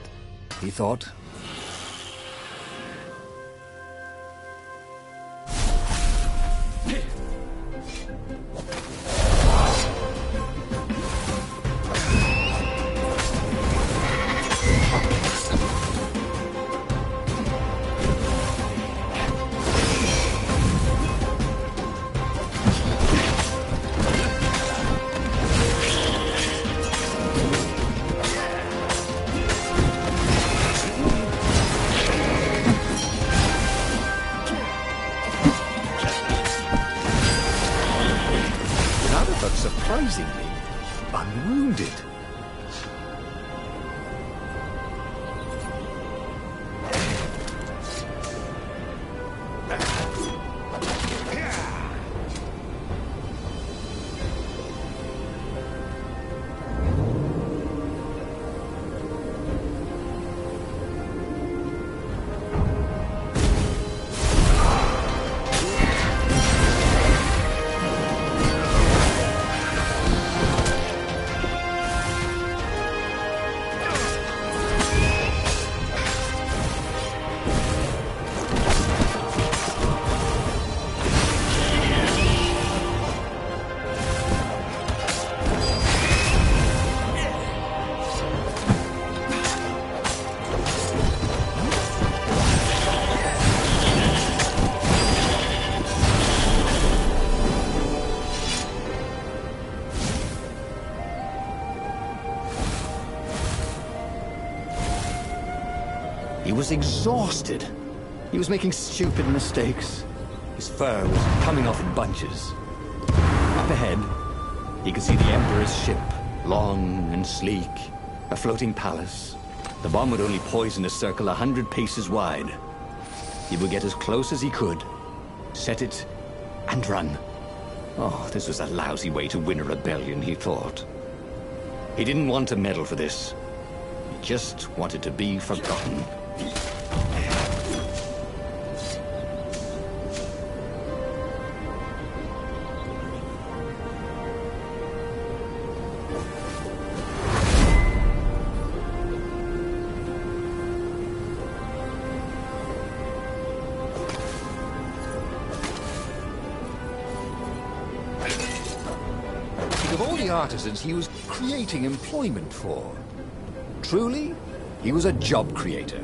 he thought. Surprisingly unwounded. He was exhausted. He was making stupid mistakes. His fur was coming off in bunches. Up ahead, he could see the Emperor's ship, long and sleek, a floating palace. The bomb would only poison a circle 100 paces wide. He would get as close as he could, set it, and run. Oh, this was a lousy way to win a rebellion, he thought. He didn't want a medal for this. He just wanted to be forgotten. Of all the artisans he was creating employment for, truly, he was a job creator.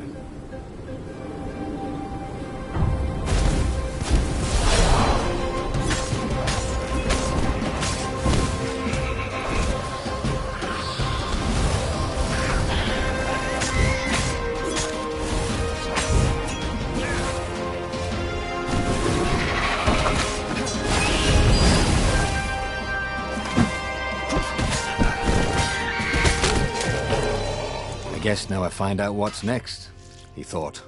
guess now I find out what's next, he thought.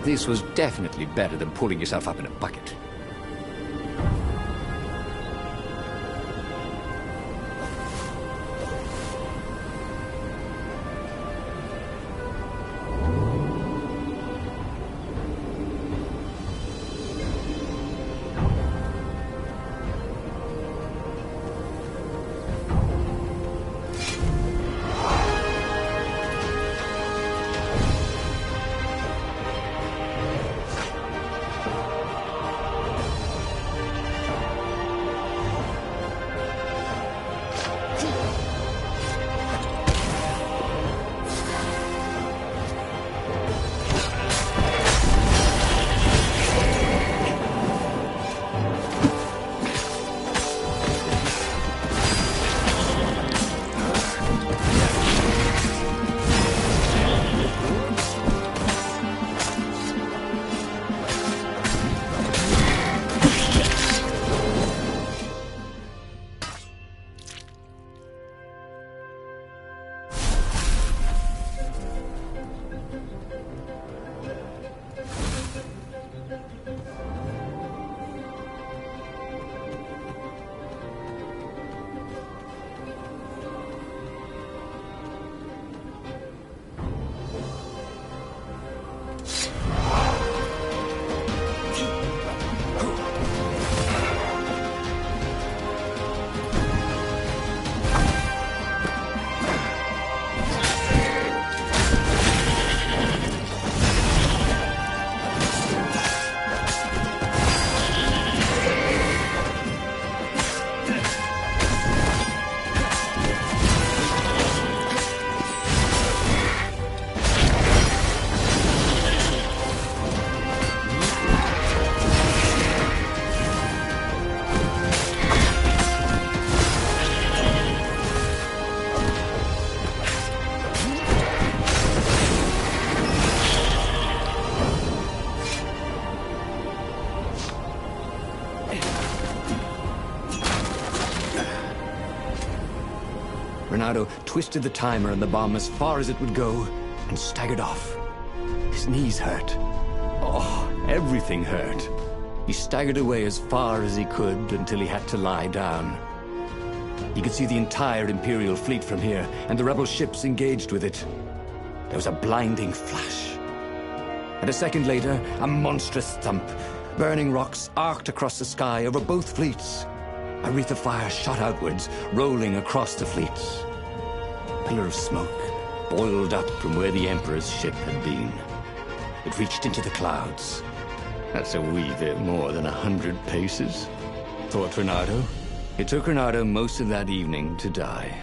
This was definitely better than pulling yourself up in a bucket. Renato twisted the timer on the bomb as far as it would go and staggered off. His knees hurt. Oh, everything hurt. He staggered away as far as he could until he had to lie down. He could see the entire Imperial fleet from here, and the rebel ships engaged with it. There was a blinding flash. And a second later, a monstrous thump. Burning rocks arced across the sky over both fleets. A wreath of fire shot outwards, rolling across the fleets. A pillar of smoke boiled up from where the Emperor's ship had been. It reached into the clouds. That's a wee bit more than 100 paces, thought Renato. It took Renato most of that evening to die.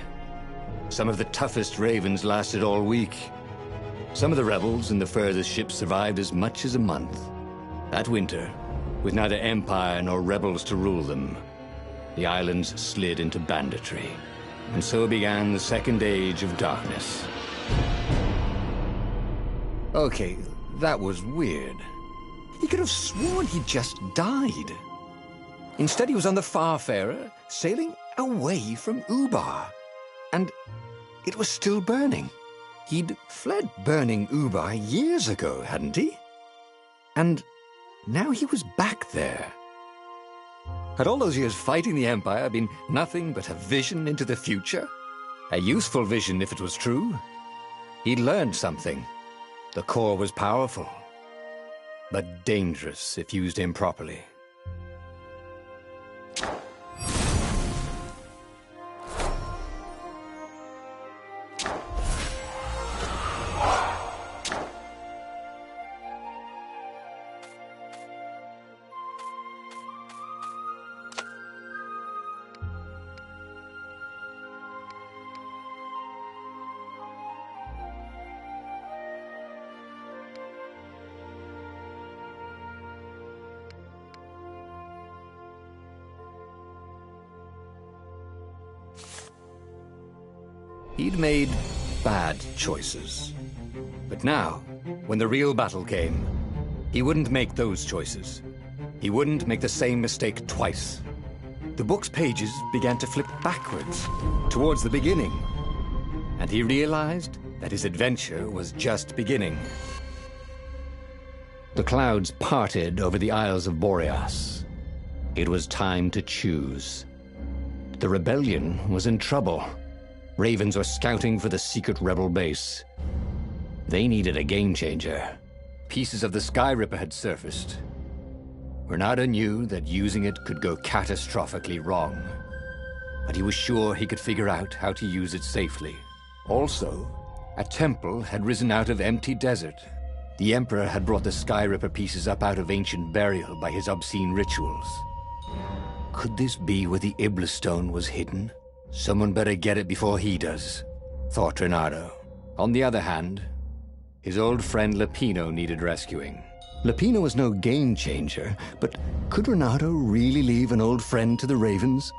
Some of the toughest ravens lasted all week. Some of the rebels in the furthest ships survived as much as a month. That winter, with neither Empire nor rebels to rule them, the islands slid into banditry. And so began the Second Age of Darkness. Okay, that was weird. He could have sworn he just died. Instead, he was on the Farfarer, sailing away from Ubar. And it was still burning. He'd fled burning Ubar years ago, hadn't he? And now he was back there. Had all those years fighting the Empire been nothing but a vision into the future? A useful vision if it was true. He'd learned something. The core was powerful, but dangerous if used improperly. He'd made bad choices. But now, when the real battle came, he wouldn't make those choices. He wouldn't make the same mistake twice. The book's pages began to flip backwards, towards the beginning. And he realized that his adventure was just beginning. The clouds parted over the Isles of Boreas. It was time to choose. The rebellion was in trouble. Ravens were scouting for the secret rebel base. They needed a game changer. Pieces of the Sky Ripper had surfaced. Renardo knew that using it could go catastrophically wrong, but he was sure he could figure out how to use it safely. Also, a temple had risen out of empty desert. The Emperor had brought the Sky Ripper pieces up out of ancient burial by his obscene rituals. Could this be where the Iblis Stone was hidden? Someone better get it before he does, thought Renardo. On the other hand, his old friend Lupino needed rescuing. Lupino was no game changer, but could Renardo really leave an old friend to the Ravens?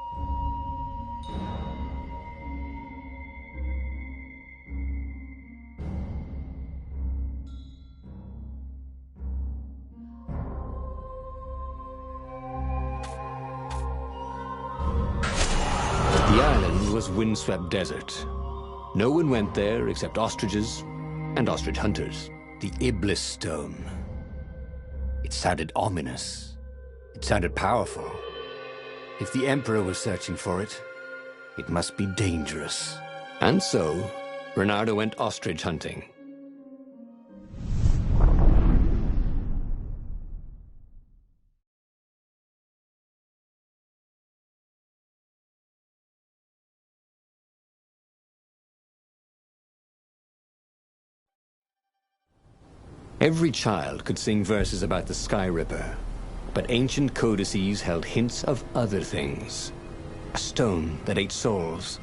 The island was windswept desert. No one went there except ostriches and ostrich hunters. The Iblis Stone. It sounded ominous. It sounded powerful. If the Emperor was searching for it, it must be dangerous. And so, Renardo went ostrich hunting. Every child could sing verses about the Sky Ripper, but ancient codices held hints of other things. A stone that ate souls,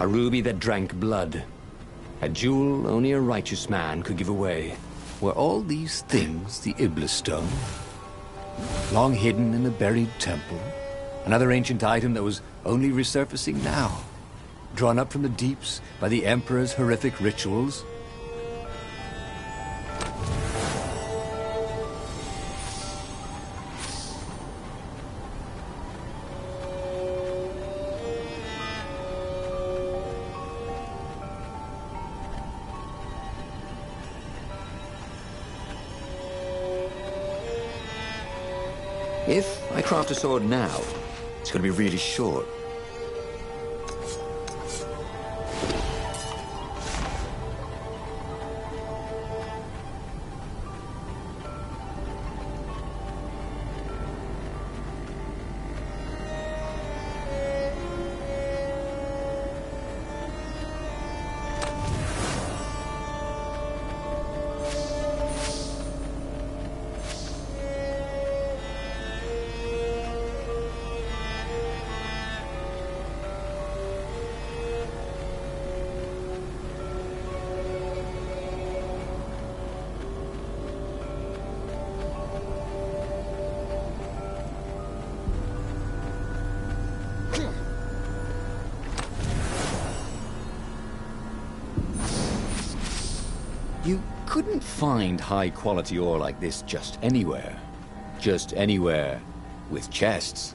a ruby that drank blood, a jewel only a righteous man could give away. Were all these things the Iblis Stone? Long hidden in a buried temple? Another ancient item that was only resurfacing now? Drawn up from the deeps by the Emperor's horrific rituals? If I craft a sword now, it's going to be really short. You couldn't find high-quality ore like this just anywhere. Just anywhere with chests.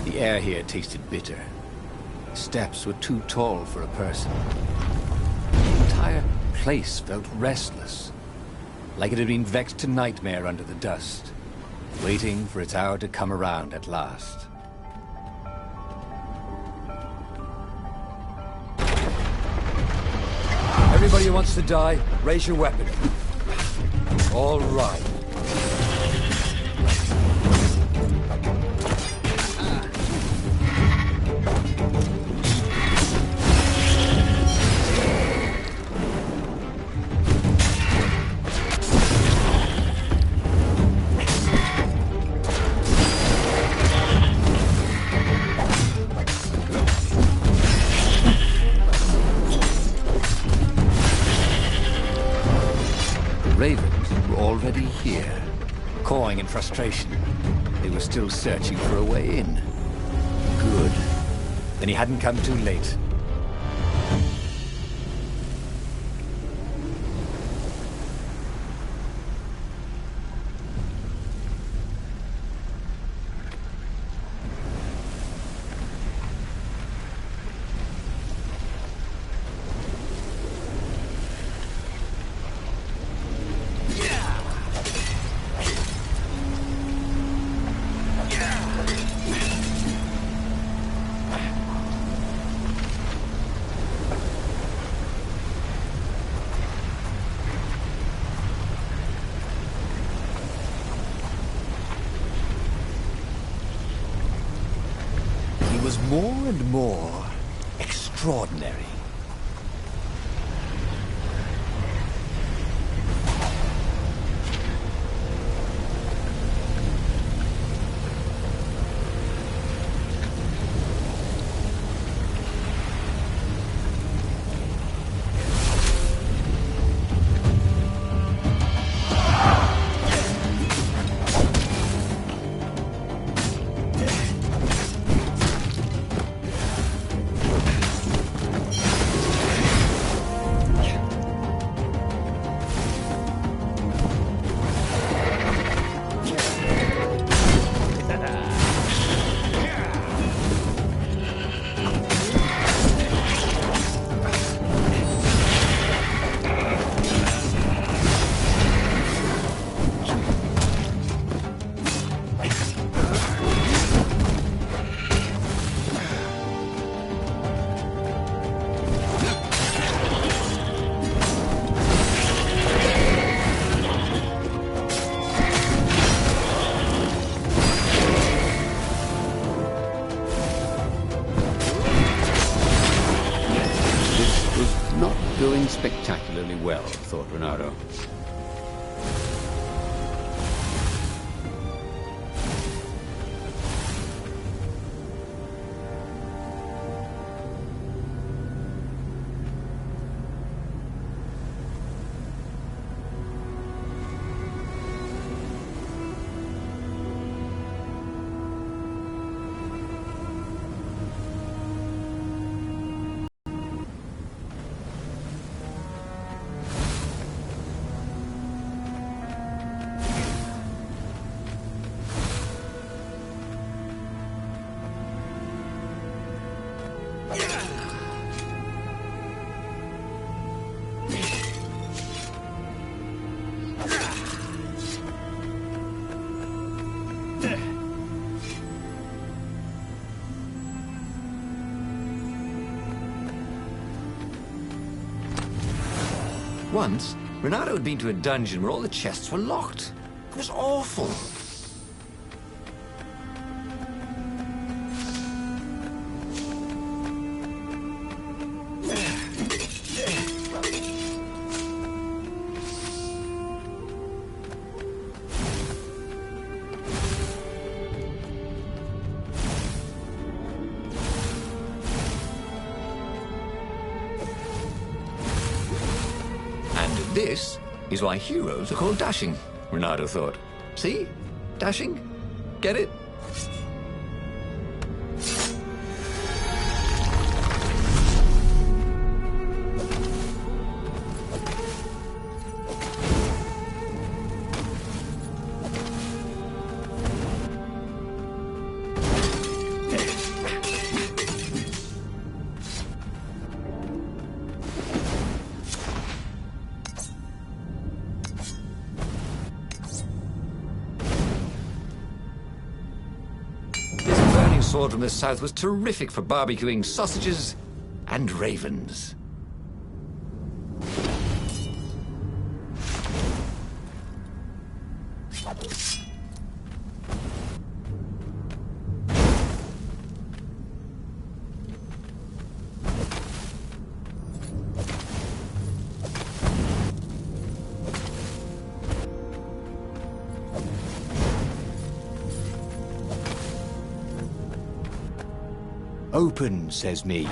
The air here tasted bitter. The steps were too tall for a person. The entire place felt restless, like it had been vexed to nightmare under the dust, waiting for its hour to come around at last. Everybody who wants to die, raise your weapon. All right. ravens were already here. Cawing in frustration. They were still searching for a way in. Good. Then he hadn't come too late. Was more and more extraordinary. Going spectacularly well, thought Renato. Once, Renato had been to a dungeon where all the chests were locked. It was awful. This is why heroes are called dashing, Renato thought. See? Dashing? Get it? Sword from the south was terrific for barbecuing sausages and ravens. Open, says me.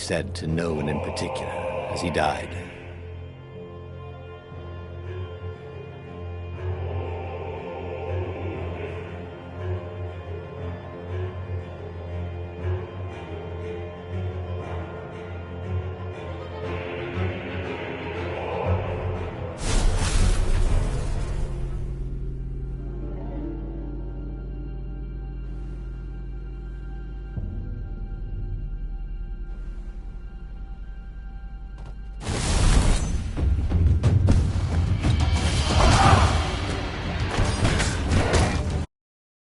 said to no one in particular as he died.